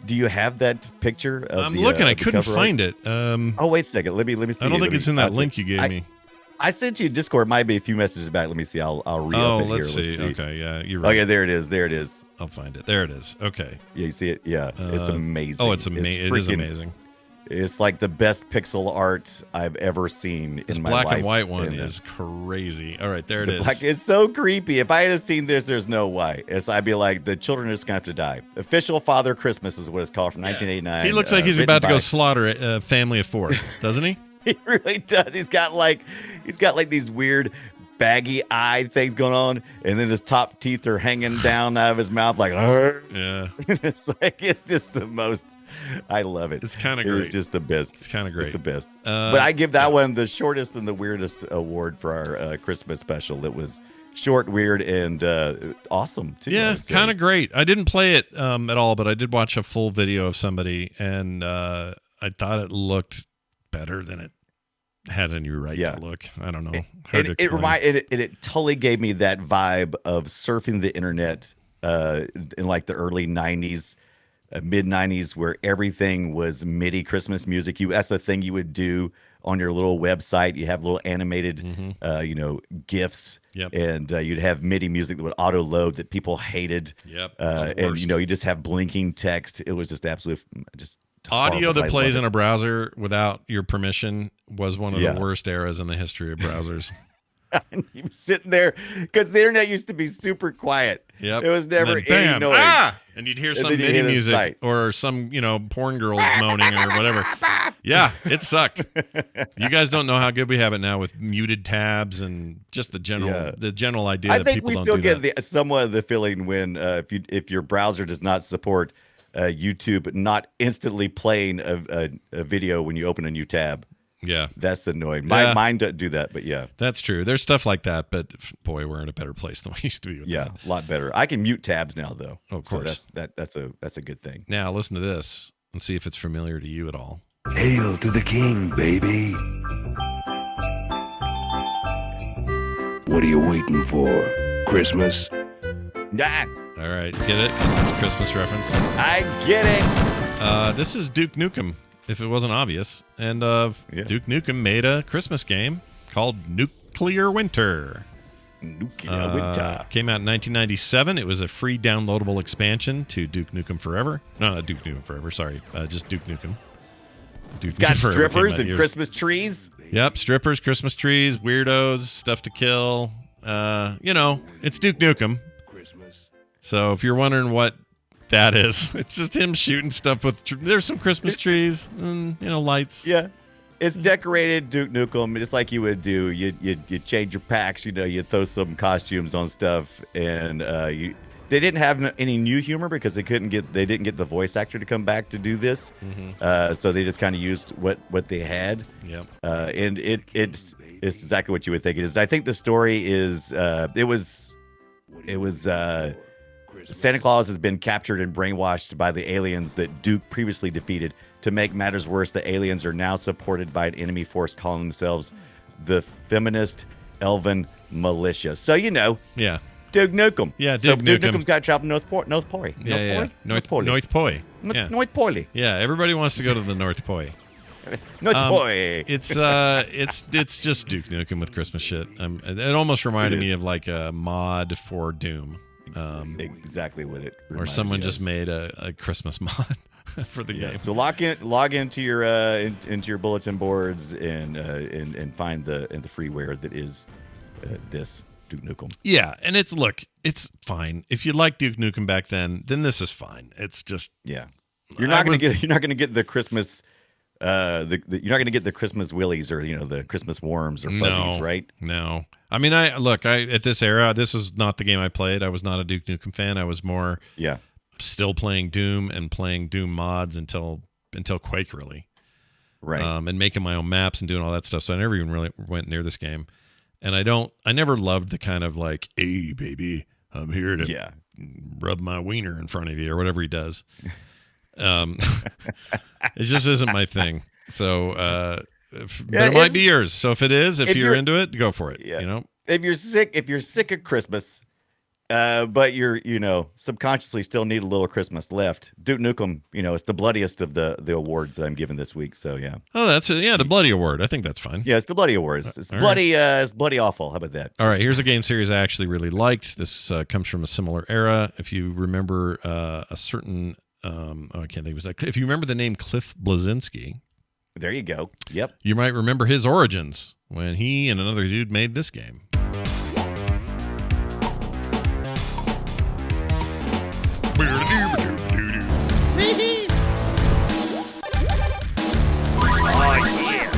Do you have that picture? Of I'm looking. I the couldn't cover find art? it. Oh, wait a second. Let me see. I don't think Let it's me- in that I'll link take- you gave me. I sent you Discord. Might be a few messages back. Let me see. I'll re-up Oh, it here. let's see. Okay, yeah, you're Oh right. yeah, there it is. There it is. I'll find it. There it is. Okay. Yeah, you see it? Yeah, it's amazing. Oh, it's amazing. It is freaking- amazing. It's like the best pixel art I've ever seen This in my black life. and white one And, is crazy. All right, there it the is. black is so creepy. If I had seen this, there's no way. I'd be like, the children are just gonna have to die. Official Father Christmas is what it's called from 1989. He looks like he's written about to go by- slaughter a family of 4, doesn't he? He really does. He's got like these weird baggy eye things going on, and then his top teeth are hanging down out of his mouth like. Yeah, it's just the most. I love it. it's kind of great. It's just the best. It's kind of great. It's the best. Uh, But I give that one the shortest and the weirdest award for our Christmas special. It was short, weird, and awesome too. Yeah, kind of great. I didn't play it at all, but I did watch a full video of somebody, and I thought it looked better than it had any right to look. I don't know. Hard to explain. It totally gave me that vibe of surfing the internet in like the early 90s. Mid 90s, where everything was MIDI Christmas music. That's the thing you would do on your little website. You have little animated, GIFs, and you'd have MIDI music that would auto load that people hated. Yep. And you just have blinking text. It was just absolute, just audio horrible. that I plays love in a browser without your permission was one of Yeah. the worst eras in the history of browsers. And you were sitting there because the internet used to be super quiet. Yep. It was never And then, any bam, noise. ah! And you'd hear And some then you MIDI hit a music site. or some, porn girl moaning or whatever. Yeah, it sucked. You guys don't know how good we have it now with muted tabs and just the general idea I that think people we don't still do get that. somewhat of the feeling when if your browser does not support YouTube not instantly playing a video when you open a new tab. Yeah, That's annoying. Yeah. Mine doesn't do that, but yeah. that's true. There's stuff like that, but boy, we're in a better place than we used to be with Yeah, that. a lot better. I can mute tabs now though. Oh, of So course. that's a good thing. Now listen to this and see if it's familiar to you at all. Hail to the king, baby. What are you waiting for? Christmas? Ah, All right, get it? It's a Christmas reference. I get it. This is Duke Nukem, if it wasn't obvious. And Duke Nukem made a Christmas game called Nuclear Winter. Nuclear Winter. Came out in 1997. It was a free downloadable expansion to Duke Nukem Forever. No, not Duke Nukem Forever. Sorry, just Duke Nukem. Duke It's got Nukem Forever came strippers out and years- Christmas trees. Yep, strippers, Christmas trees, weirdos, stuff to kill. It's Duke Nukem. So if you're wondering what that is, it's just him shooting stuff with. There's some Christmas trees and lights. Yeah. It's decorated Duke Nukem, just like you would do. You change your packs, you throw some costumes on stuff, and they didn't have any new humor because they didn't get the voice actor to come back to do this, so they just kind of used what they had. Yep. And it's exactly what you would think it is. I think the story is it was Santa Claus has been captured and brainwashed by the aliens that Duke previously defeated. To make matters worse, the aliens are now supported by an enemy force calling themselves the Feminist Elven Militia. So Yeah. Duke Nukem. Yeah, So Duke Duke Nukem. Nukem's got trapped in North Pole. Yeah. North Poi. Yeah. North Pole. Yeah. Everybody wants to go to the North Poi. North Pole. It's just Duke Nukem with Christmas shit. It almost reminded me of like a mod for Doom. Exactly what it Or reminded someone me just of. made a Christmas mod for the game. So log into your into your bulletin boards and find the freeware that is this Duke Nukem. Yeah, and it's fine. If you like Duke Nukem back then this is fine. It's just Yeah, you're not gonna get the Christmas you're not gonna get the Christmas willies or the Christmas worms or fuzzies, right? No. I mean, at this era, this was not the game I played. I was not a Duke Nukem fan. I was more Yeah. still playing Doom and playing Doom mods until Quake, really. Right. And making my own maps and doing all that stuff. So I never even really went near this game. And I never loved the kind of like, hey, baby, I'm here to rub my wiener in front of you or whatever he does. It just isn't my thing. So, but it might be yours. So if it is, if you're into it, go for it. Yeah. If you're sick of Christmas, but you're subconsciously still need a little Christmas left. Duke Nukem, it's the bloodiest of the awards that I'm giving this week. So yeah. Oh, that's it. Yeah, the Bloody Award. I think that's fine. Yeah, it's the bloody awards. It's all bloody. It's bloody awful. How about that? All right, here's a game series I actually really liked. This comes from a similar era. If you remember a certain, I can't think of his name. If you remember the name Cliff Bleszinski, There you go. Yep. You might remember his origins when he and another dude made this game.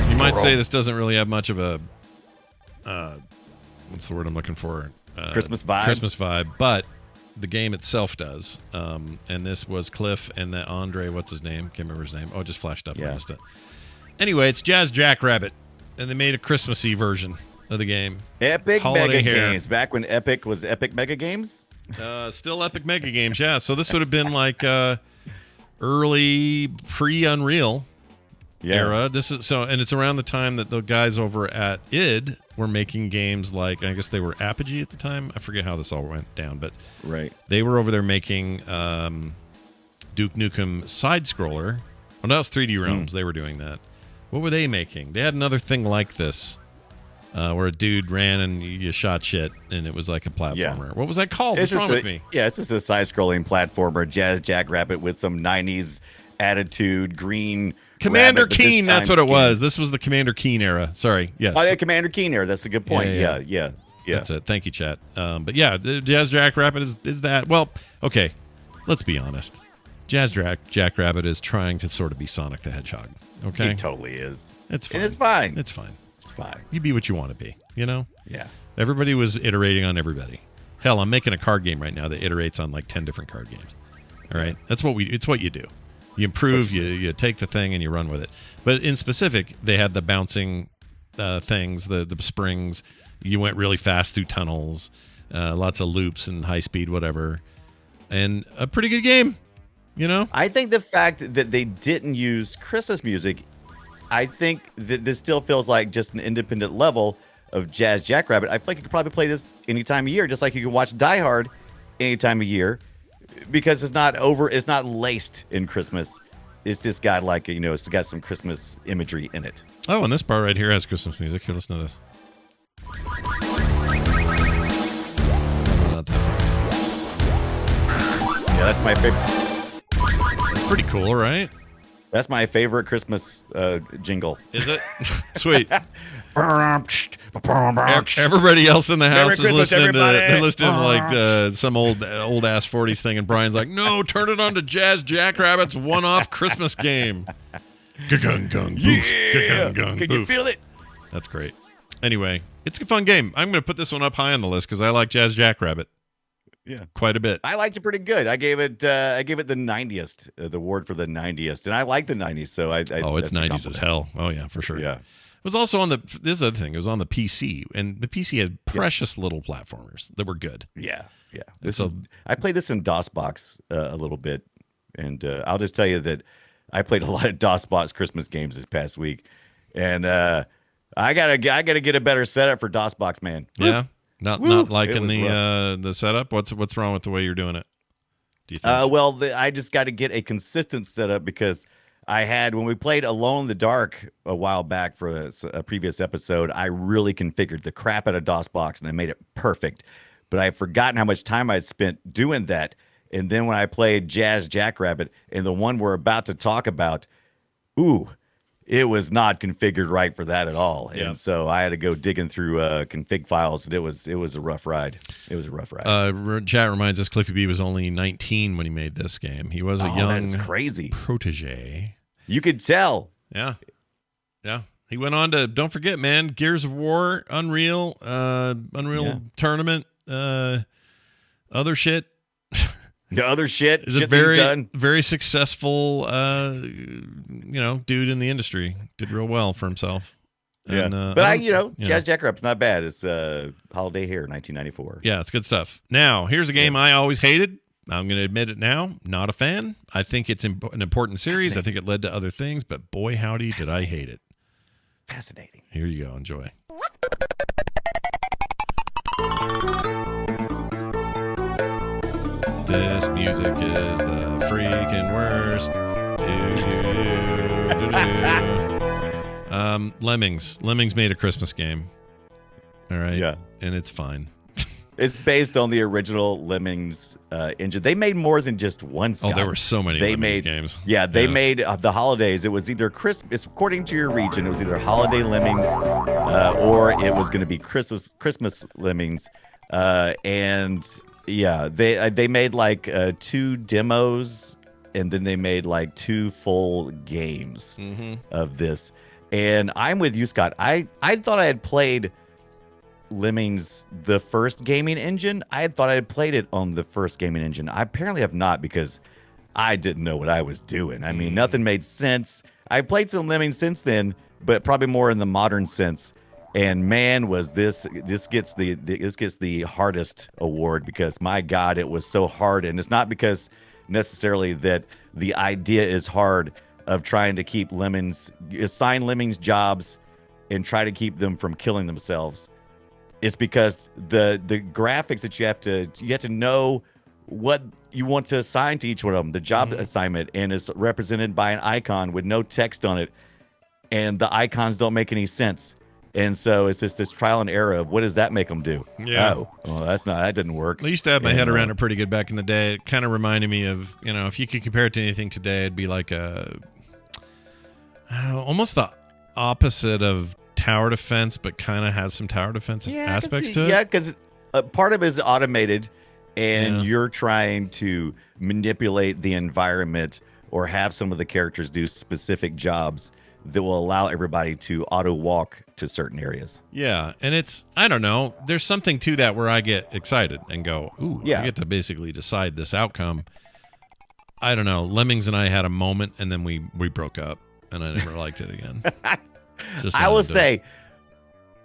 You might say this doesn't really have much of a what's the word I'm looking for? Christmas vibe. Christmas vibe, but the game itself does. And this was Cliff and the Andre, what's his name? Can't remember his name. Oh, it just flashed up. I missed it. Anyway, it's Jazz Jackrabbit, and they made a Christmassy version of the game. Epic Holiday Mega Hair. Games. Back when Epic was Epic Mega Games? Still Epic Mega Games, yeah. So this would have been like early pre-Unreal era. This is and it's around the time that the guys over at id were making games like, I guess they were Apogee at the time. I forget how this all went down, but they were over there making Duke Nukem side scroller. Oh, that was 3D Realms. They were doing that. What were they making? They had another thing like this, where a dude ran and you shot shit, and it was like a platformer. Yeah. What was that called? What's wrong with me? Yeah, it's just a side-scrolling platformer, Jazz Jackrabbit with some 90s attitude, green... Commander rabbit, but Keen, this that's time what it skin. was. This was the Commander Keen era. Sorry, yes. Oh, yeah, Commander Keen era. That's a good point. Yeah. That's it. Thank you, chat. But yeah, Jazz Jackrabbit is that. Well, okay, let's be honest. Jazz Jackrabbit is trying to sort of be Sonic the Hedgehog. Okay? He totally is. It's fine. And it's fine. It's fine. It's fine. You be what you want to be, you know? Yeah. Everybody was iterating on everybody. Hell, I'm making a card game right now that iterates on like 10 different card games. All right? It's what you do. You improve, you take the thing and you run with it. But in specific, they had the bouncing things, the springs. You went really fast through tunnels, lots of loops and high speed, whatever. And a pretty good game, you know? I think the fact that they didn't use Christmas music, I think that this still feels like just an independent level of Jazz Jackrabbit. I feel like you could probably play this any time of year, just like you can watch Die Hard any time of year, because it's not laced in Christmas. It's just got like, it's got some Christmas imagery in it. Oh, and this part right here has Christmas music. Here, listen to this. Not that part. Yeah, that's my favorite. It's pretty cool, right? That's my favorite Christmas jingle. Is it? Sweet. Everybody Everybody else in the house is Christmas, listening to everybody. they're listening to like some old ass 40s thing, and Brian's like, "No, turn it on to Jazz Jackrabbit's one-off Christmas game." Ga-gung, gung, boof. Ga-gung, gung, Can you boof. feel it? That's great. Anyway, it's a fun game. I'm going to put this one up high on the list because I like Jazz Jackrabbit. Yeah, quite a bit. I liked it pretty good. I gave it the 90th, the award for the 90th, and I like the 90s. So it's that's a 90s as compliment. hell. Oh yeah, for sure. Yeah. It was also on this is the other thing. It was on the PC, and the PC had precious little platformers that were good. Yeah. So I played this in DOSBox a little bit, and I'll just tell you that I played a lot of DOSBox Christmas games this past week, and I gotta get a better setup for DOSBox, man. Yeah, not liking was the setup. What's wrong with the way you're doing it? Do you think? Well, I just got to get a consistent setup because I had, when we played Alone in the Dark a while back for a previous episode, I really configured the crap out of DOSBox and I made it perfect. But I've forgotten how much time I'd spent doing that. And then when I played Jazz Jackrabbit and the one we're about to talk about, it was not configured right for that at all. Yeah. And so I had to go digging through config files, and it was a rough ride. It was a rough ride. Chat reminds us Cliffy B was only 19 when he made this game. He was a that young is crazy protege. You could tell. Yeah. He went on to, don't forget, man, Gears of War, Unreal Tournament, other shit. The other shit. Is shit a that he's very, done. very successful, dude in the industry. Did real well for himself. Yeah. And, but Jazz Jackrabbit's not bad. It's Holiday Hair, 1994. Yeah, it's good stuff. Now, here's a game I always hated. I'm going to admit it now. Not a fan. I think it's an important series. I think it led to other things, but boy, howdy, did I hate it. Fascinating. Here you go. Enjoy. This music is the freaking worst. Lemmings. Lemmings made a Christmas game. All right. Yeah. And it's fine. It's based on the original Lemmings engine. They made more than just one. Scott. Oh, there were so many Lemmings games. Yeah, they made the holidays. It was either Christmas, according to your region, it was either holiday Lemmings or it was going to be Christmas Lemmings. And yeah, they made like 2 demos, and then they made like 2 full games of this. And I'm with you, Scott. I thought I had played Lemmings, the first gaming engine. I had thought I had played it on the first gaming engine. I apparently have not, because I didn't know what I was doing. I mean, nothing made sense. I've played some Lemmings since then, but probably more in the modern sense. And man, was this gets the hardest award, because my God, it was so hard. And it's not because necessarily that the idea is hard of trying to keep assign Lemmings jobs and try to keep them from killing themselves. It's because the graphics that you have to know what you want to assign to each one of them, the job assignment, and it's represented by an icon with no text on it, and the icons don't make any sense. And so it's just this trial and error of what does that make them do? Yeah. Oh, well, that didn't work. I used to have my head around it pretty good back in the day. It kind of reminded me of, if you could compare it to anything today, it'd be like almost the opposite of tower defense, but kind of has some tower defense aspects to it. Yeah, because part of it is automated, and you're trying to manipulate the environment or have some of the characters do specific jobs that will allow everybody to auto walk to certain areas. Yeah, and I don't know, there's something to that where I get excited and go, ooh, I get to basically decide this outcome. I don't know, Lemmings and I had a moment, and then we broke up, and I never liked it again. I will say,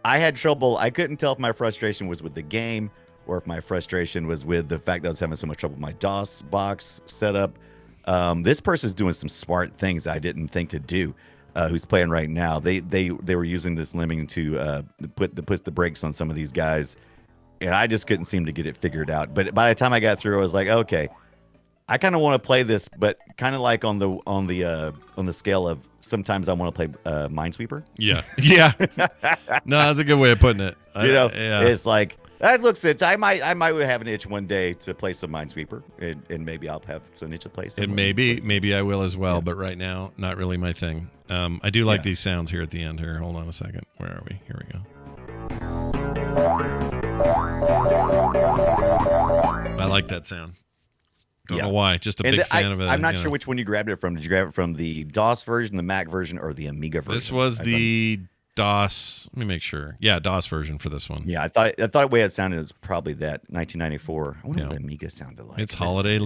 I had trouble. I couldn't tell if my frustration was with the game or if my frustration was with the fact that I was having so much trouble with my DOS box setup. This person's doing some smart things I didn't think to do. Who's playing right now? They were using this Lemming to put the brakes on some of these guys, and I just couldn't seem to get it figured out. But by the time I got through, I was like, okay, I kind of want to play this, but kind of like on the scale of sometimes I want to play Minesweeper. Yeah. No, that's a good way of putting it. It's like that looks it. I might have an itch one day to play some Minesweeper, and maybe I'll have some itch to play some. And maybe I will as well, but right now, not really my thing. I do like these sounds here at the end. Here, hold on a second. Where are we? Here we go. I like that sound. Don't know why. Just a big fan of it. I'm not sure which one you grabbed it from. Did you grab it from the DOS version, the Mac version, or the Amiga version? This was the DOS. Let me make sure. Yeah, DOS version for this one. Yeah, I thought the way it sounded was probably that 1994. I wonder what the Amiga sounded like. It's holiday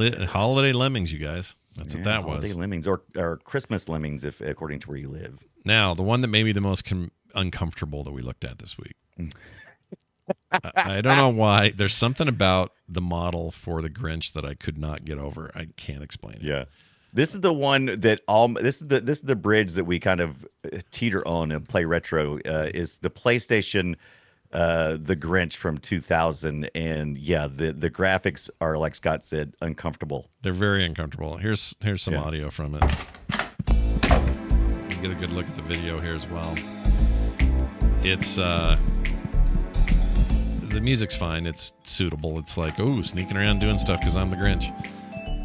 Lemmings, you guys. That's what that was. Holiday Lemmings or Christmas Lemmings, if according to where you live. Now, the one that made me the most uncomfortable that we looked at this week. I don't know why. There's something about the model for the Grinch that I could not get over. I can't explain it. Yeah. This is the one that this is the bridge that we kind of teeter on and play retro is the PlayStation the Grinch from 2000, and the graphics are, like Scott said, uncomfortable. They're very uncomfortable. Here's some audio from it. You can get a good look at the video here as well. It's the music's fine. It's suitable. It's like, ooh, sneaking around doing stuff because I'm the Grinch.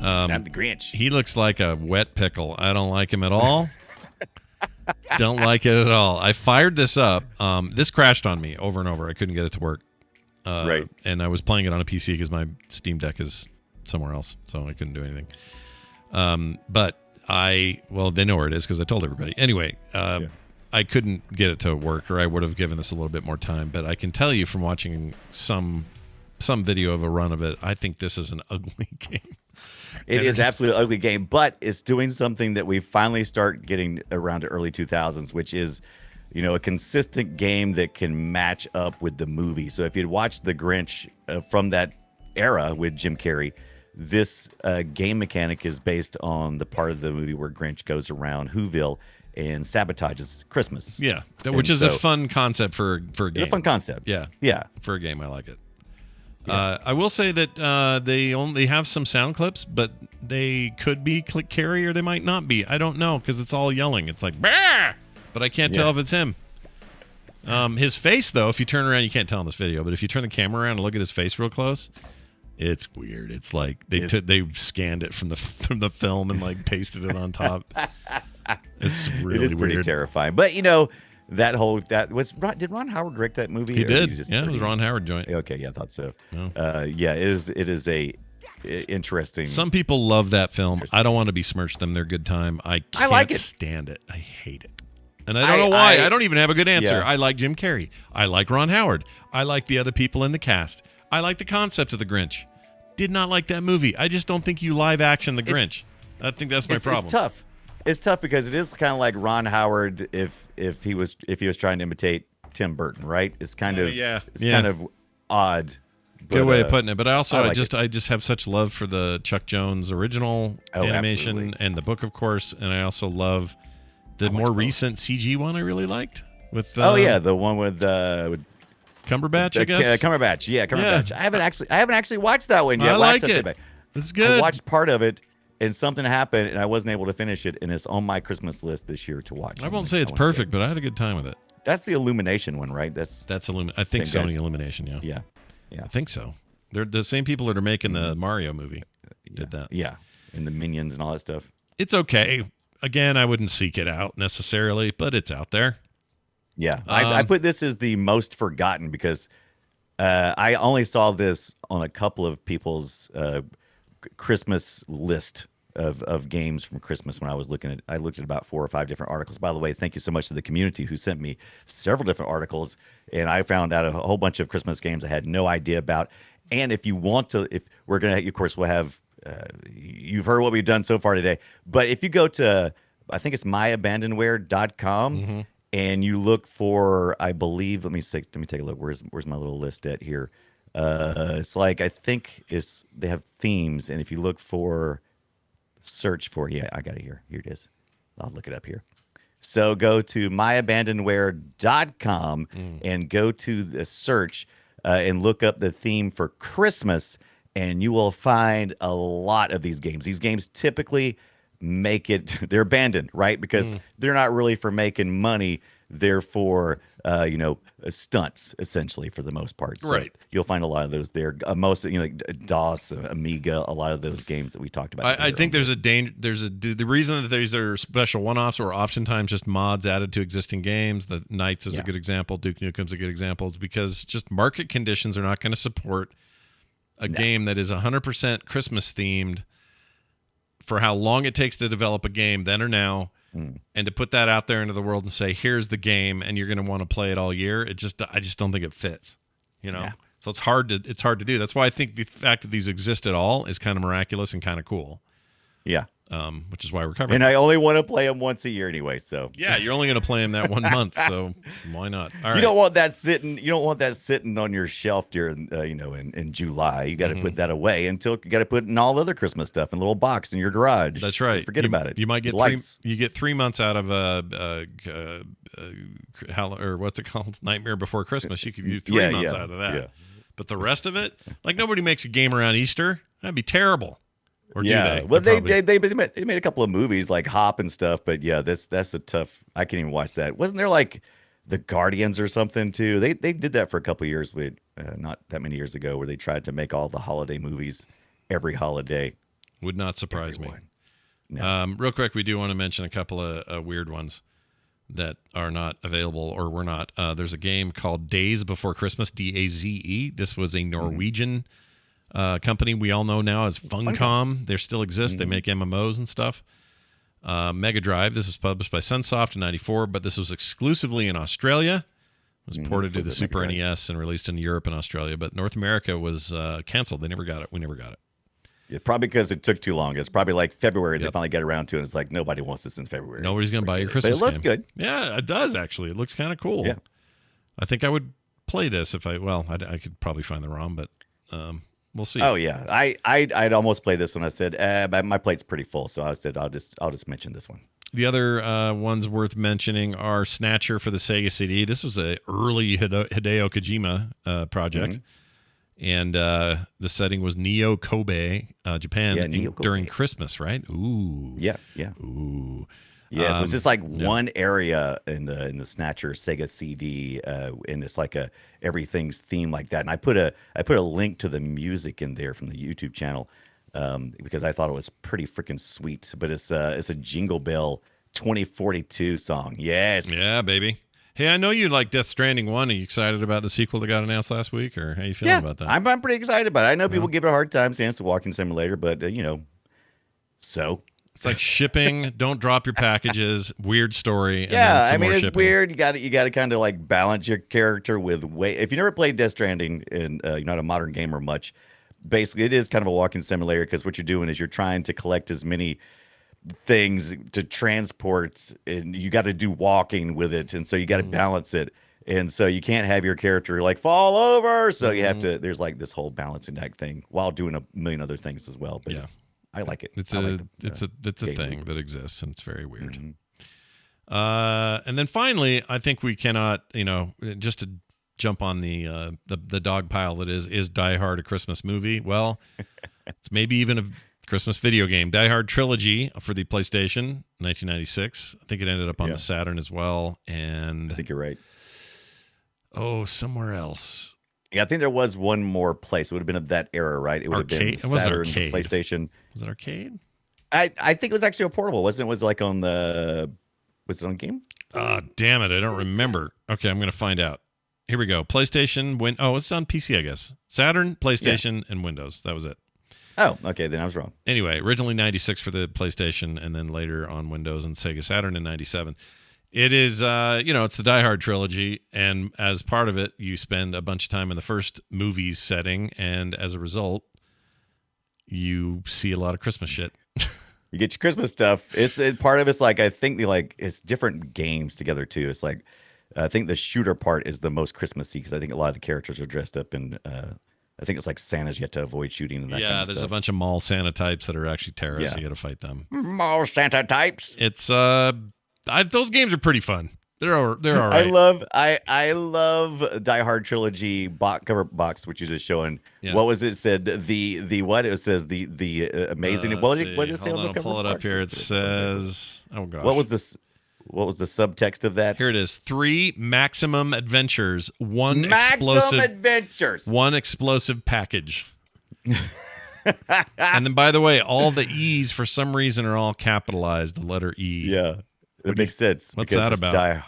I'm the Grinch. He looks like a wet pickle. I don't like him at all. Don't like it at all. I fired this up. This crashed on me over and over. I couldn't get it to work. Right. And I was playing it on a PC because my Steam Deck is somewhere else, so I couldn't do anything. But they know where it is because I told everybody. Anyway, I couldn't get it to work, or I would have given this a little bit more time. But I can tell you from watching some video of a run of it, I think this is an ugly game. It is absolutely an ugly game, but it's doing something that we finally start getting around to early 2000s, which is, a consistent game that can match up with the movie. So if you'd watched The Grinch from that era with Jim Carrey, this game mechanic is based on the part of the movie where Grinch goes around Whoville and sabotages Christmas. Yeah, which is a fun concept for a game. It's a fun concept. Yeah. For a game, I like it. Yeah. I will say that they only have some sound clips, but they could be Carrey or they might not be. I don't know because it's all yelling. It's like, bah! But I can't tell if it's him. His face, though, if you turn around, you can't tell in this video, but if you turn the camera around and look at his face real close, it's weird. It's like they scanned it from the film and like pasted it on top. It's really it is pretty weird. terrifying. But did Ron Howard direct that movie? He did. Yeah, it was Ron Howard joint. Okay, yeah, I thought so. No. Yeah, it is a interesting. Some people love that film. I don't want to besmirch them. They're good time. I can't like it. stand it. I hate it. And I don't know why. I don't even have a good answer. Yeah. I like Jim Carrey. I like Ron Howard. I like the other people in the cast. I like the concept of the Grinch. Did not like that movie. I just don't think you live action the Grinch. I think that's my problem. It's tough. It's tough because it is kind of like Ron Howard if he was trying to imitate Tim Burton, right? It's kind of kind of odd. Good way of putting it. But I just just have such love for the Chuck Jones original animation and the book, of course. And I also love the more recent CG one. I really liked with. The one with Cumberbatch, I guess. Cumberbatch, Cumberbatch. Yeah. I haven't actually watched that one yet. I like it. It's good. I watched part of it, and something happened, and I wasn't able to finish it, and it's on my Christmas list this year to watch. I won't say it's perfect, but I had a good time with it. That's the Illumination one, right? That's I think Sony Illumination. Yeah. I think so. They're the same people that are making the Mario movie. Did that? Yeah, and the Minions and all that stuff. It's okay. Again, I wouldn't seek it out necessarily, but it's out there. Yeah, I put this as the most forgotten because I only saw this on a couple of people's Christmas list of games from Christmas when I was looking at. I looked at about 4 or 5 different articles. By the way, thank you so much to the community who sent me several different articles, and I found out a whole bunch of Christmas games I had no idea about. And if you want to, if we're gonna, of course, we'll have. You've heard what we've done so far today, but if you go to, I think it's myabandonware.com. And you look for, I believe, let me take a look. Where's my little list at here? It's like, I think they have themes. And if you look for, search for, I got it here. Here it is. I'll look it up here. So go to myabandonware.com and go to the search and look up the theme for Christmas. And you will find a lot of these games. These games typically they're abandoned, right? Because they're not really for making money. They're for, stunts, essentially, for the most part. So right. You'll find a lot of those there. Most, like DOS, Amiga, a lot of those games that we talked about. I think there's a danger. The reason that these are special one-offs or oftentimes just mods added to existing games. The Knights is a good example. Duke Nukem's a good example. Is because just market conditions are not going to support a game that is 100% Christmas themed for how long it takes to develop a game then or now, and to put that out there into the world and say, here's the game, and you're going to want to play it all year. I just don't think it fits, So it's hard to do. That's why I think the fact that these exist at all is kind of miraculous and kind of cool. Yeah. Which is why we're covering. And I only want to play them once a year anyway. So yeah, you're only going to play them that 1 month. So why not? All right. You don't want that sitting on your shelf during, in July. You got to put that away until you got to put in all other Christmas stuff in a little box in your garage. That's right. Forget about it. You might get you get 3 months out of or what's it called? Nightmare Before Christmas. You could do 3 months out of that. Yeah. But the rest of it, like nobody makes a game around Easter. That'd be terrible. Or do they? Well, they made a couple of movies like Hop and stuff, but yeah, that's a tough. I can't even watch that. Wasn't there like the Guardians or something too? They did that for a couple of years, with not that many years ago, where they tried to make all the holiday movies every holiday. Would not surprise me. No. Real quick, we do want to mention a couple of weird ones that are not available or were not. There's a game called Days Before Christmas, DAZE. This was a Norwegian. Company we all know now as Funcom. They still exist. They make MMOs and stuff. Mega Drive. This was published by Sunsoft in '94, but this was exclusively in Australia. It was ported to the Super NES and released in Europe and Australia, but North America was canceled. They never got it. We never got it. Yeah, probably because it took too long. It's probably like February they finally get around to it. It's like nobody wants this in February. Nobody's going to buy your Christmas game. But it looks good. Yeah, it does actually. It looks kind of cool. Yeah. I think I would play this if I could probably find the ROM, but we'll see. Oh yeah, I'd almost play this one. I said my plate's pretty full, so I said I'll just mention this one. The other ones worth mentioning are Snatcher for the Sega CD. This was an early Hideo Kojima project, and the setting was Neo Kobe, Japan, during Christmas, right? Ooh, yeah. Ooh. Yeah, so it's just like yeah. one area in the Snatcher Sega CD, and it's like a everything's theme like that. And I put a link to the music in there from the YouTube channel, because I thought it was pretty freaking sweet. But it's a Jingle Bell 2042 song. Yes. Yeah, baby. Hey, I know you like Death Stranding 1. Are you excited about the sequel that got announced last week, or how you feeling about that? I'm pretty excited about it. I know people give it a hard time saying it's a walking simulator, but so. It's like shipping. Don't drop your packages. Weird story. And Yeah, then some I mean more it's shipping. weird. You got to kind of like balance your character with weight. If you never played Death Stranding and you're not a modern gamer much, basically it is kind of a walking simulator, because what you're doing is you're trying to collect as many things to transport, and you got to do walking with it, and so you got to balance it, and so you can't have your character like fall over, so you have to. There's like this whole balancing act thing while doing a million other things as well. But Yeah. I like it. It's I a like it's a game thing loop. that exists, and it's very weird. Mhm. And then finally, I think we cannot, just to jump on the dog pile that is Die Hard a Christmas movie. Well, it's maybe even a Christmas video game. Die Hard Trilogy for the PlayStation, 1996. I think it ended up on the Saturn as well, and I think you're right. somewhere else. Yeah, I think there was one more place. It would have been of that era, right? It would have been Arcade? It wasn't Saturn, arcade. PlayStation. Was it arcade? I think it was actually a portable, wasn't it? Was it like on the? Was it on game? Damn it, I don't remember. Okay, I'm gonna find out. Here we go. PlayStation. It's on PC, I guess. Saturn, PlayStation, and Windows. That was it. Oh, okay, then I was wrong. Anyway, originally 96 for the PlayStation, and then later on Windows and Sega Saturn in 97. It is, it's the Die Hard trilogy, and as part of it, you spend a bunch of time in the first movie's setting, and as a result, you see a lot of Christmas shit. You get your Christmas stuff. Part of it's like, I think it's different games together too. It's like, I think the shooter part is the most Christmassy, because I think a lot of the characters are dressed up in. I think it's like Santa's. You have to avoid shooting and that kind of There's stuff. a bunch of mall Santa types that are actually terrorists. Yeah. You got to fight them. Mall Santa types. It's those games are pretty fun. They're all right. I love Die Hard trilogy cover box, which you just showing. Yeah. What was it said? The what it says the amazing. What did it say Hold on on, the I'll cover pull it up box? here. It says, oh gosh. What was this? What was the subtext of that? Here it is. 3 maximum adventures. One Maximum explosive. Adventures. One explosive package. And then, by the way, all the E's for some reason are all capitalized. The letter E. Yeah, it makes sense. What's because that it's about? Die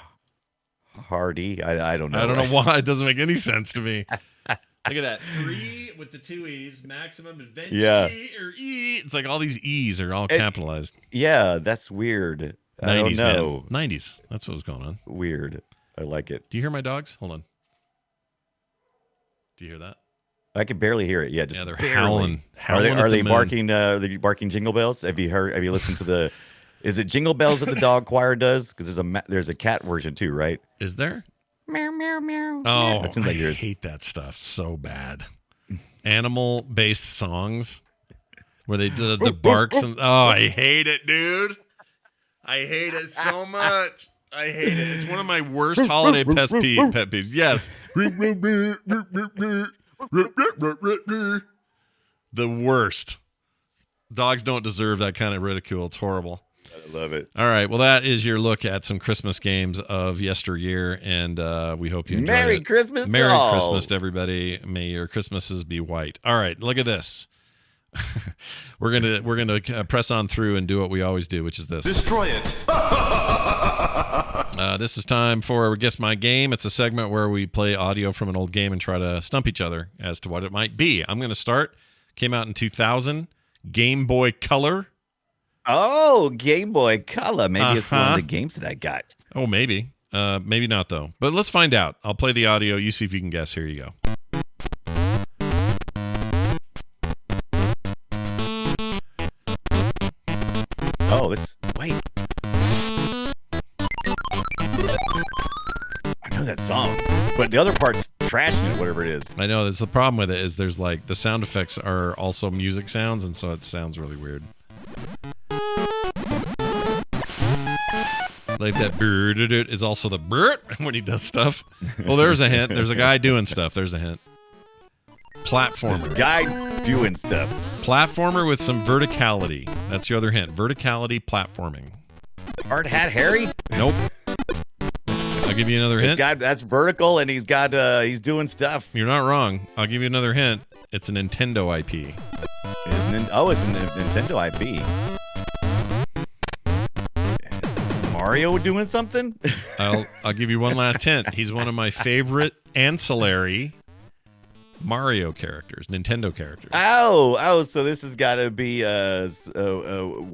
Hardy. I don't know. I don't know why. It doesn't make any sense to me. Look at that. 3 with the 2 E's. Maximum adventure. Yeah. Or E. It's like all these E's are all capitalized. Yeah, that's weird. I don't 90s, know. man. 90s. That's what was going on. Weird. I like it. Do you hear my dogs? Hold on. Do you hear that? I can barely hear it. Yeah, just They're barely. howling. Are they, at are the they moon. barking? Are they barking jingle bells? Have you listened to the? Is it jingle bells that the dog choir does? Because there's a cat version too, right? Is there? Meow meow meow. Oh, that seems like I yours. hate that stuff so bad. Animal-based songs where they do the barks and I hate it, dude. I hate it so much. I hate it. It's one of my worst holiday pet peeves. Yes. The worst. Dogs don't deserve that kind of ridicule. It's horrible. I love it. All right. Well, that is your look at some Christmas games of yesteryear, and we hope you enjoy it. Merry Christmas, Merry all. Christmas to everybody. May your Christmases be white. All right. Look at this. We're gonna press on through and do what we always do, which is this. Destroy it. This is time for Guess My Game. It's a segment where we play audio from an old game and try to stump each other as to what it might be. I'm going to start. Came out in 2000. Game Boy Color. Oh, Game Boy Color. Maybe it's one Uh-huh. of the games that I got. Oh, maybe. Maybe not, though. But let's find out. I'll play the audio. You see if you can guess. Here you go. Oh, wait. I know that song, but the other part's trashing it, whatever it is. I know that's the problem with it is there's like the sound effects are also music sounds, and so it sounds really weird. Like that bird is also the bird when he does stuff. Well, there's a hint. There's a guy doing stuff. There's a hint. Platformer. Guy doing stuff. Platformer with some verticality. That's your other hint. Verticality platforming. Hard Hat Harry? Nope. I'll give you another hint. That's vertical, and he's doing stuff. You're not wrong. I'll give you another hint. It's a Nintendo IP. It's a Nintendo IP. Is Mario doing something? I'll give you one last hint. He's one of my favorite ancillary Mario characters, Nintendo characters. Oh, so this has got to be Wario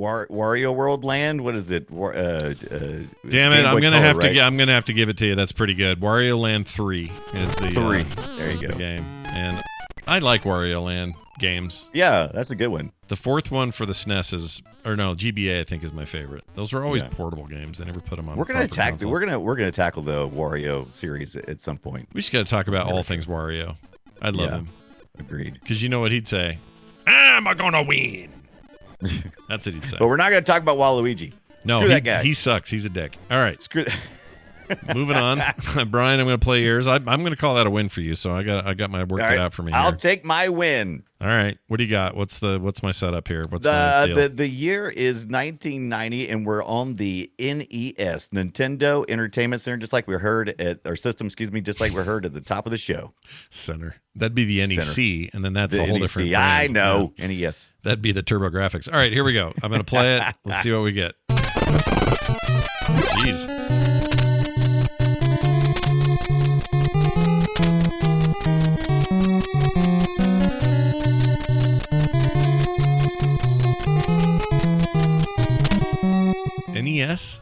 World Land. What is it? Damn it! I'm gonna have to give it to you. That's pretty good. Wario Land 3 is the 3. There you go. The game, and I like Wario Land games. Yeah, that's a good one. The fourth one for the SNES GBA I think is my favorite. Those were always portable games. They never put them on. We're gonna consoles. we're gonna tackle the Wario series at some point. We just got to talk about all things Wario. I love him. Agreed. Because you know what he'd say? I'm gonna win. That's what he'd say. But we're not gonna talk about Waluigi. No, Screw that guy. He sucks. He's a dick. All right. Screw. Moving on, Brian. I'm going to play yours. I'm going to call that a win for you. So I got my work cut out for me. I'll here. take my win. All right. What do you got? What's my setup here? What's my deal? The year is 1990, and we're on the NES, Nintendo Entertainment Center, just like we heard at our system. Excuse me, just like we heard at the top of the show. Center. That'd be the NEC, and then that's a whole NEC. different. I brand. know NES. That'd be the TurboGrafx. All right, here we go. I'm going to play it. Let's see what we get. Jeez. NES?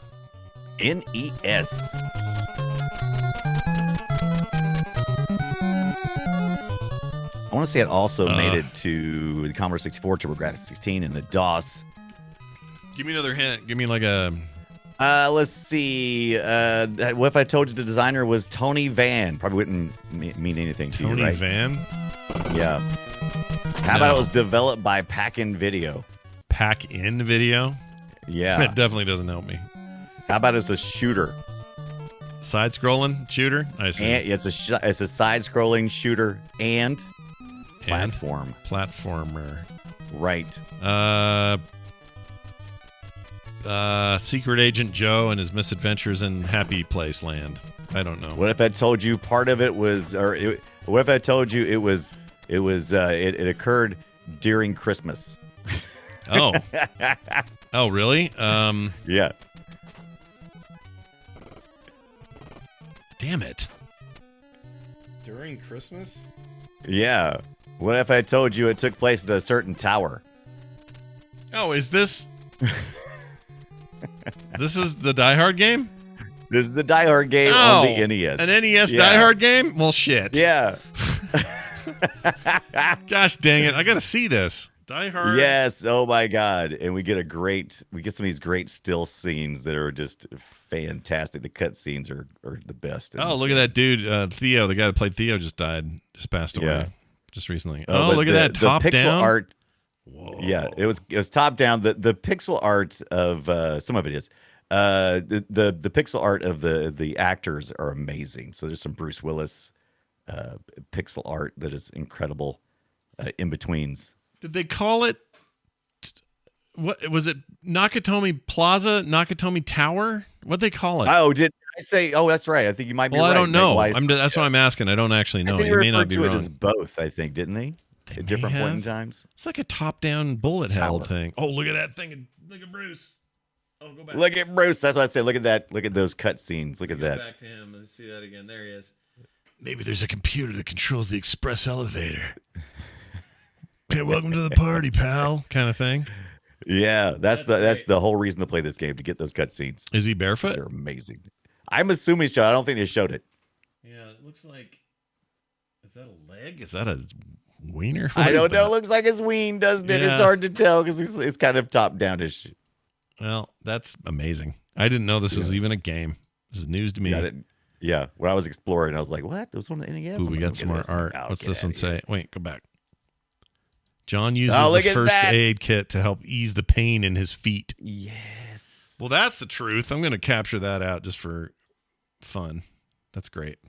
NES. I want to say it also made it to the Commodore 64, TurboGrafx 16, and the DOS. Give me another hint. Give me like a... Let's see. What if I told you the designer was Tony Van? Probably wouldn't mean anything to you, right? Tony Van? Yeah. How about it was developed by Pack-In Video? Pack-In Video? Yeah. That definitely doesn't help me. How about it's a shooter? Side-scrolling shooter? I see. And it's a side-scrolling shooter and platform. Platformer. Right. Secret Agent Joe and his misadventures in Happy Place Land. I don't know. What if I told you part of it was, what if I told you it occurred during Christmas? Oh. Oh, really? Yeah. Damn it. During Christmas? Yeah. What if I told you it took place at a certain tower? Oh, is this... This is the Die Hard game? This is the Die Hard game on the NES. An NES Die Hard game? Well, shit. Yeah. Gosh dang it. I got to see this. Die Hard. Yes. Oh my God. And we get some of these great still scenes that are just fantastic. The cut scenes are the best. Oh, look at that dude. Theo, the guy that played Theo just passed away. Yeah. Just recently. Oh, look at that top the pixel down art. Whoa. Yeah, it was top down. The pixel art of some of it is the pixel art of the actors are amazing. So there's some Bruce Willis pixel art that is incredible in betweens. Did they call it? What was it? Nakatomi Plaza, Nakatomi Tower? What'd they call it? Oh, did I say? Oh, that's right. I think you might be right. Well, I don't know. Like, That's why I'm asking. I don't actually know. I think You they may not referred be to it wrong. as both. I think didn't they? They At different may point in have. times. It's like a top-down bullet hell Tower. thing. Oh, look at that thing! Look at Bruce. Oh, go back. Look at Bruce. That's what I said. Look at that. Look at those cut scenes. Look at Go that. back to him. Let's see that again. There he is. Maybe there's a computer that controls the express elevator. Welcome to the party, pal. Kind of thing. Yeah, that's the whole reason to play this game, to get those cut scenes. Is he barefoot? They're amazing. I'm assuming so. I don't think they showed it. Yeah, it looks like. Is that a leg? Is that a wiener? What I is don't know. that? It looks like his ween, doesn't it? Yeah. It's hard to tell because it's kind of top downish. Well, that's amazing. I didn't know this was even a game. This is news to me. Yeah, when I was exploring, I was like, "What? There was one of the NES." Ooh, we got some more art. What's this one say? Wait, go back. John uses look the at first that. aid kit to help ease the pain in his feet. Yes. Well, that's the truth. I'm going to capture that out just for fun. That's great.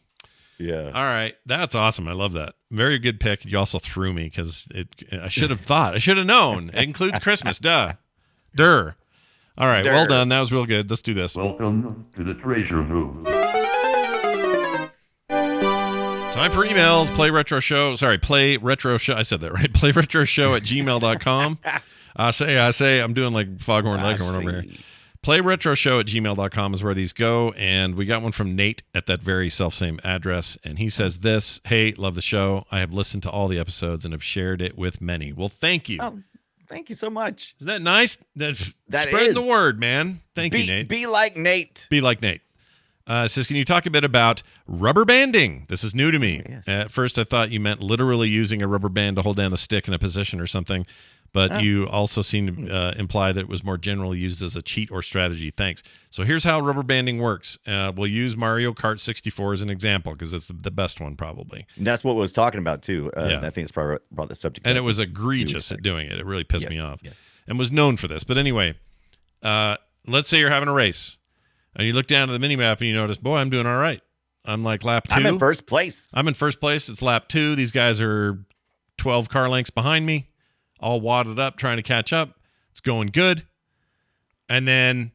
Yeah. All right. That's awesome. I love that. Very good pick. You also threw me because I should have thought. I should have known. It includes Christmas. Duh. All right, well done. That was real good. Let's do this. Welcome to the treasure room. Time for emails. Play retro show. I said that right. playretroshow@gmail.com. I say, I'm doing like Foghorn Leghorn over here. Playretroshow@gmail.com is where these go. And we got one from Nate at that very self-same address. And he says this: Hey, love the show. I have listened to all the episodes and have shared it with many. Well, thank you. Oh, thank you so much. Is that nice? That spreading is. the word, man. Thank you, Nate. Be like Nate. Be like Nate. It says, can you talk a bit about rubber banding? This is new to me. Yes. At first, I thought you meant literally using a rubber band to hold down the stick in a position or something, but you also seem to imply that it was more generally used as a cheat or strategy. Thanks. So here's how rubber banding works. We'll use Mario Kart 64 as an example because it's the best one probably. And that's what I was talking about too. Yeah. I think it's probably brought the subject. And up. it was egregious at doing it. It really pissed me off. Yes. And was known for this. But anyway, let's say you're having a race. And you look down at the minimap and you notice, boy, I'm doing all right. I'm like lap 2. I'm in first place. It's lap 2. These guys are 12 car lengths behind me, all wadded up, trying to catch up. It's going good. And then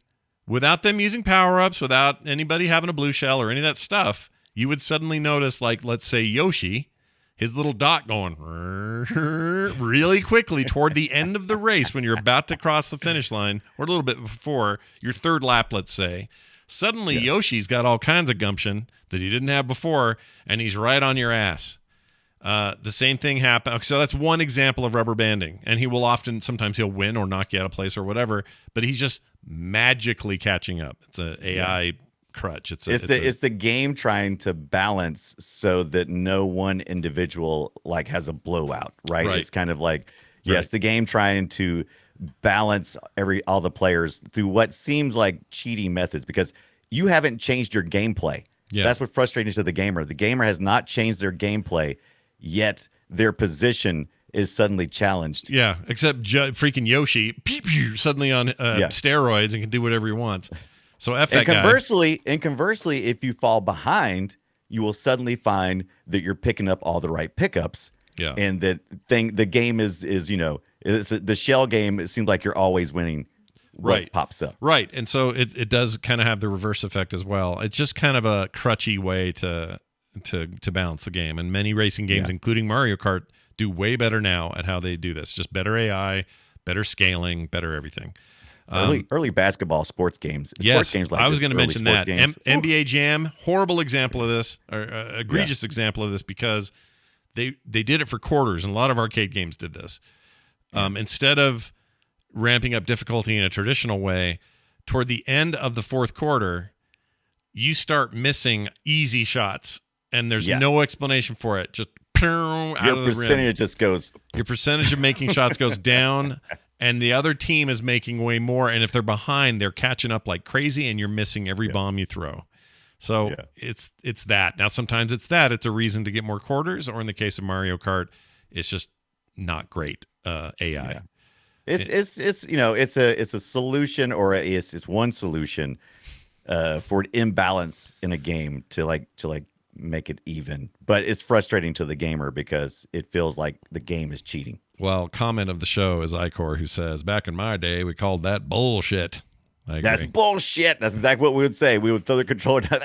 without them using power-ups, without anybody having a blue shell or any of that stuff, you would suddenly notice, like, let's say Yoshi, his little dot going really quickly toward the end of the race when you're about to cross the finish line, or a little bit before your third lap, let's say. Suddenly, Yoshi's got all kinds of gumption that he didn't have before, and he's right on your ass. The same thing happened. So that's one example of rubber banding, and he will sometimes he'll win or knock you out of place or whatever, but he's just magically catching up. It's an AI crutch. It's the game trying to balance so that no one individual like has a blowout, right? It's kind of like, yes, the game trying to balance all the players through what seems like cheating methods because you haven't changed your gameplay. Yeah. So that's what frustrates to the gamer. The gamer has not changed their gameplay, yet their position is suddenly challenged. Yeah, except freaking Yoshi suddenly on steroids and can do whatever he wants. So F that guy. And conversely, if you fall behind, you will suddenly find that you're picking up all the right pickups. Yeah. And the game is the shell game. It seems like you're always winning. What pops up. Right. And so it does kind of have the reverse effect as well. It's just kind of a crutchy way to balance the game. And many racing games, including Mario Kart, do way better now at how they do this. Just better AI, better scaling, better everything. Early basketball sports games. Yes, sports games like I was going to mention that. NBA Jam, horrible example of this, or egregious example of this because they did it for quarters, and a lot of arcade games did this. Instead of ramping up difficulty in a traditional way, toward the end of the fourth quarter, you start missing easy shots, and there's no explanation for it. Just out your of the rim. percentage just goes. Your percentage of making shots goes down, and the other team is making way more. And if they're behind, they're catching up like crazy, and you're missing every bomb you throw. So it's that. Now, sometimes it's a reason to get more quarters, or in the case of Mario Kart, it's just not great AI. Yeah. It's a solution, or it's one solution for an imbalance in a game to make it even. But it's frustrating to the gamer because it feels like the game is cheating. Well, comment of the show is Icor, who says, back in my day, we called that bullshit. That's bullshit. That's exactly what we would say. We would throw the controller down.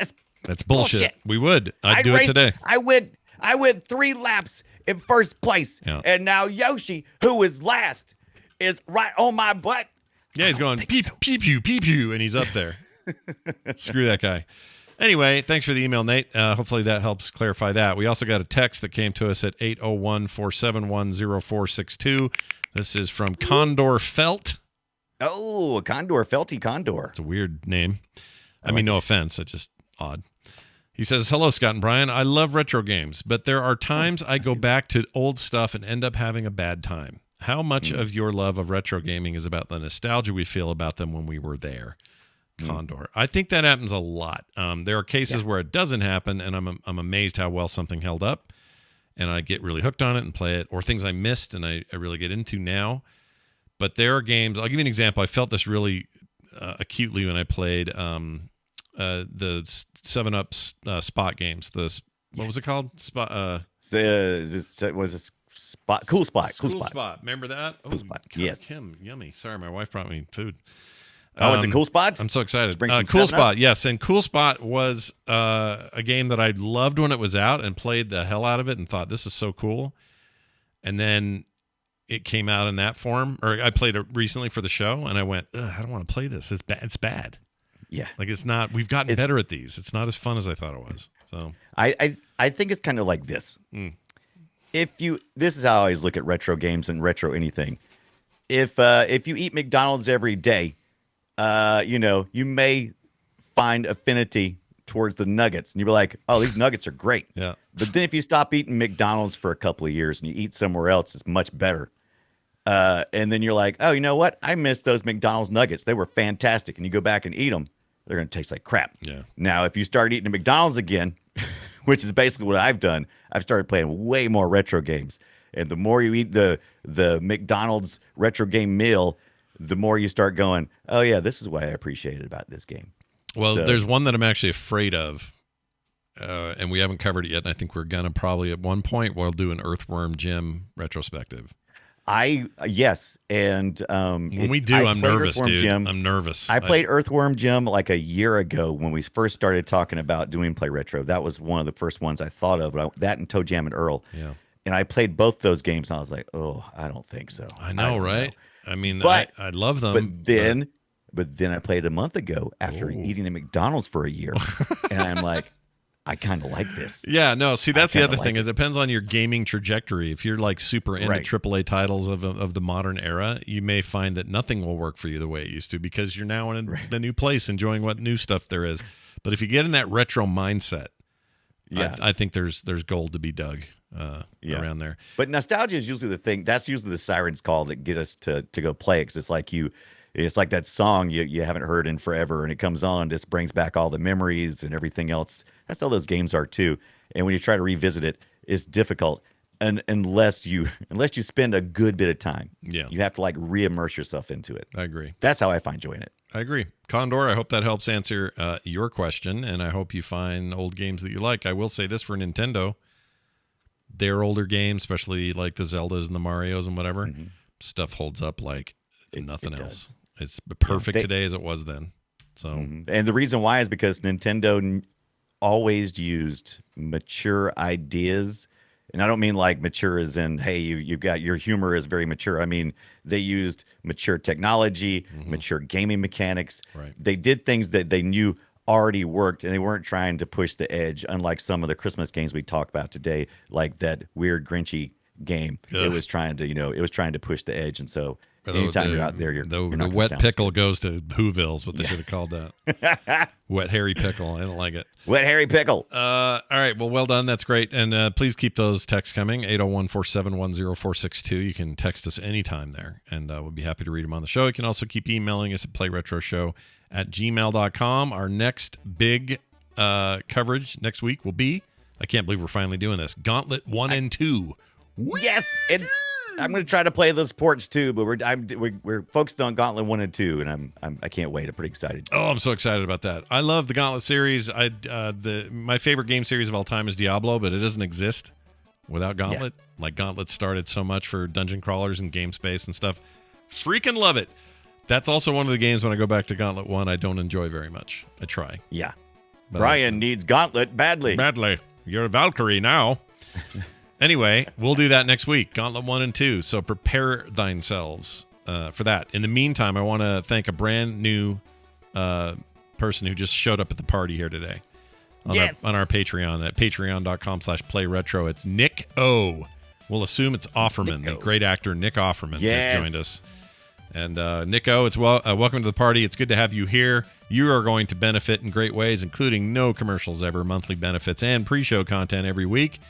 That's bullshit. We would. I'd do it today. I went 3 laps in first place. Yeah. And now Yoshi, who is last, is right on my butt. Yeah, he's going pew, pew, pew, pew, and he's up there. Screw that guy. Anyway, thanks for the email, Nate. Hopefully that helps clarify that. We also got a text that came to us at 801-471-0462. This is from Condor Felt. Oh, Condor, Felty Condor. It's a weird name. I mean, no offense. It's just odd. He says, hello, Scott and Brian. I love retro games, but there are times I go back to old stuff and end up having a bad time. How much of your love of retro gaming is about the nostalgia we feel about them when we were there? Condor. I think that happens a lot. There are cases where it doesn't happen, and I'm amazed how well something held up, and I get really hooked on it and play it, or things I missed and I really get into now. But there are games. I'll give you an example. I felt this really acutely when I played the 7-Up spot games. What was it called? Spot. Was this spot? Cool spot. Remember that? Cool spot. God, Yes. Kim, yummy. Sorry, my wife brought me food. Oh, is it Cool Spot? I'm so excited. Bring some Cool 7-Up? Spot, yes. And Cool Spot was a game that I loved when it was out and played the hell out of it and thought, this is so cool. And then it came out in that form, or I played it recently for the show, and I went, I don't want to play this. It's bad. It's bad. Yeah. Like, it's not. We've gotten better at these. It's not as fun as I thought it was. So I think it's kind of like this. This is how I always look at retro games and retro anything. If you eat McDonald's every day, you may find affinity towards the nuggets, and you'll be like, oh, these nuggets are great. Yeah. But then if you stop eating McDonald's for a couple of years and you eat somewhere else, it's much better. And then you're like, oh, you know what? I miss those McDonald's nuggets. They were fantastic. And you go back and eat them, they're going to taste like crap. Yeah. Now, if you start eating McDonald's again, which is basically what I've done, I've started playing way more retro games. And the more you eat the McDonald's retro game meal, the more you start going, oh, yeah, this is what I appreciated about this game. Well, So- there's one that I'm actually afraid of, and we haven't covered it yet. And I think we're gonna probably at one point we'll do an Earthworm Jim retrospective. Yes, and When we do, I'm nervous, dude. I'm nervous. I played Earthworm Jim like a year ago when we first started talking about doing Play Retro. That was one of the first ones I thought of. That and Toe Jam and Earl. Yeah. And I played both those games, and I was like, oh, I don't think so. I know, don't right? know. I mean, But- I love them. But then I played a month ago after eating at McDonald's for a year, and I'm like, I kind of like this. Yeah, no. See, that's the kinda other thing. like It depends on your gaming trajectory. If you're like super into Right. AAA titles of the modern era, you may find that nothing will work for you the way it used to because you're now in the new place, enjoying what new stuff there is. But if you get in that retro mindset, Yeah. I think there's gold to be dug around there. But nostalgia is usually the thing. That's usually the siren's call that get us to go play, because it's like that song you haven't heard in forever, and it comes on, just brings back all the memories and everything else. That's how those games are too. And when you try to revisit it, it's difficult, and unless you spend a good bit of time. Yeah. You have to like re-immerse yourself into it. I agree. That's how I find joy in it. I agree. Condor, I hope that helps answer your question, and I hope you find old games that you like. I will say this for Nintendo. Their older games, especially like the Zeldas and the Marios and whatever, stuff holds up like nothing it else. does. It's perfect they- today as it was then. So And the reason why is because Nintendo always used mature ideas. And I don't mean like mature as in, hey, you've got your humor is very mature. I mean, they used mature technology, mature gaming mechanics. Right. They did things that they knew already worked, and they weren't trying to push the edge, unlike some of the Christmas games we talked about today, like that weird Grinchy game. Ugh. It was trying to push the edge. And so anytime you're out there, you're the not gonna wet sound pickle goes to Whoville's, what they should have called that. Wet hairy pickle. I don't like it. Wet Harry Pickle. All right. Well done. That's great. And please keep those texts coming. 801-471-0462. You can text us anytime there, and we'll be happy to read them on the show. You can also keep emailing us at playretroshow@gmail.com. Our next big coverage next week will be, I can't believe we're finally doing this, Gauntlet 1 and 2. Yes, and I'm going to try to play those ports too, but we're focused on Gauntlet 1 and 2, and I can't wait. I'm pretty excited. Oh, I'm so excited about that. I love the Gauntlet series. My favorite game series of all time is Diablo, but it doesn't exist without Gauntlet. Like, Gauntlet started so much for dungeon crawlers and game space and stuff. Freaking love it. That's also one of the games when I go back to Gauntlet 1 I don't enjoy very much. I try. Yeah. But Brian needs Gauntlet badly. badly. You're a Valkyrie now. Anyway, we'll do that next week. Gauntlet 1 and 2. So prepare themselves for that. In the meantime, I want to thank a brand new person who just showed up at the party here today. On our Patreon at patreon.com/playretro. It's Nick O. We'll assume it's Offerman, the great actor Nick Offerman has joined us. And Nick O, it's welcome to the party. It's good to have you here. You are going to benefit in great ways, including no commercials ever, monthly benefits, and pre-show content every week,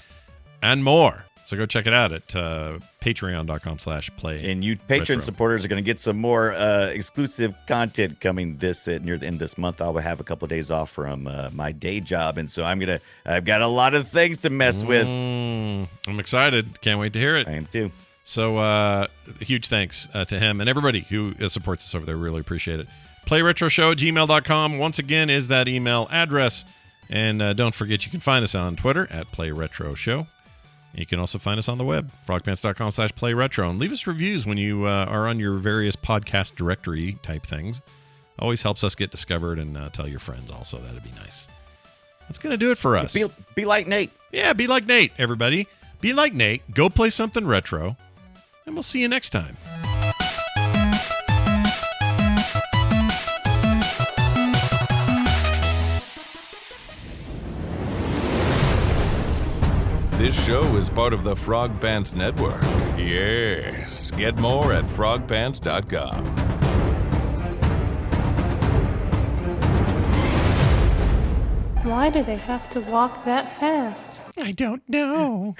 and more. So go check it out at patreon.com/play. And you Patreon Retro. supporters are going to get some more exclusive content coming near the end of this month. I'll have a couple of days off from my day job, and so I've got a lot of things to mess with. I'm excited. Can't wait to hear it. I am too. So huge thanks to him and everybody who supports us over there. Really appreciate it. PlayRetroShow@gmail.com once again is that email address. And don't forget, you can find us on Twitter at PlayRetroShow. You can also find us on the web, frogpants.com/playretro. And leave us reviews when you are on your various podcast directory type things. Always helps us get discovered, and tell your friends also. That'd be nice. That's going to do it for us. Be like Nate. Yeah, be like Nate, everybody. Be like Nate. Go play something retro, and we'll see you next time. This show is part of the Frog Pants Network. Yes. Get more at frogpants.com. Why do they have to walk that fast? I don't know.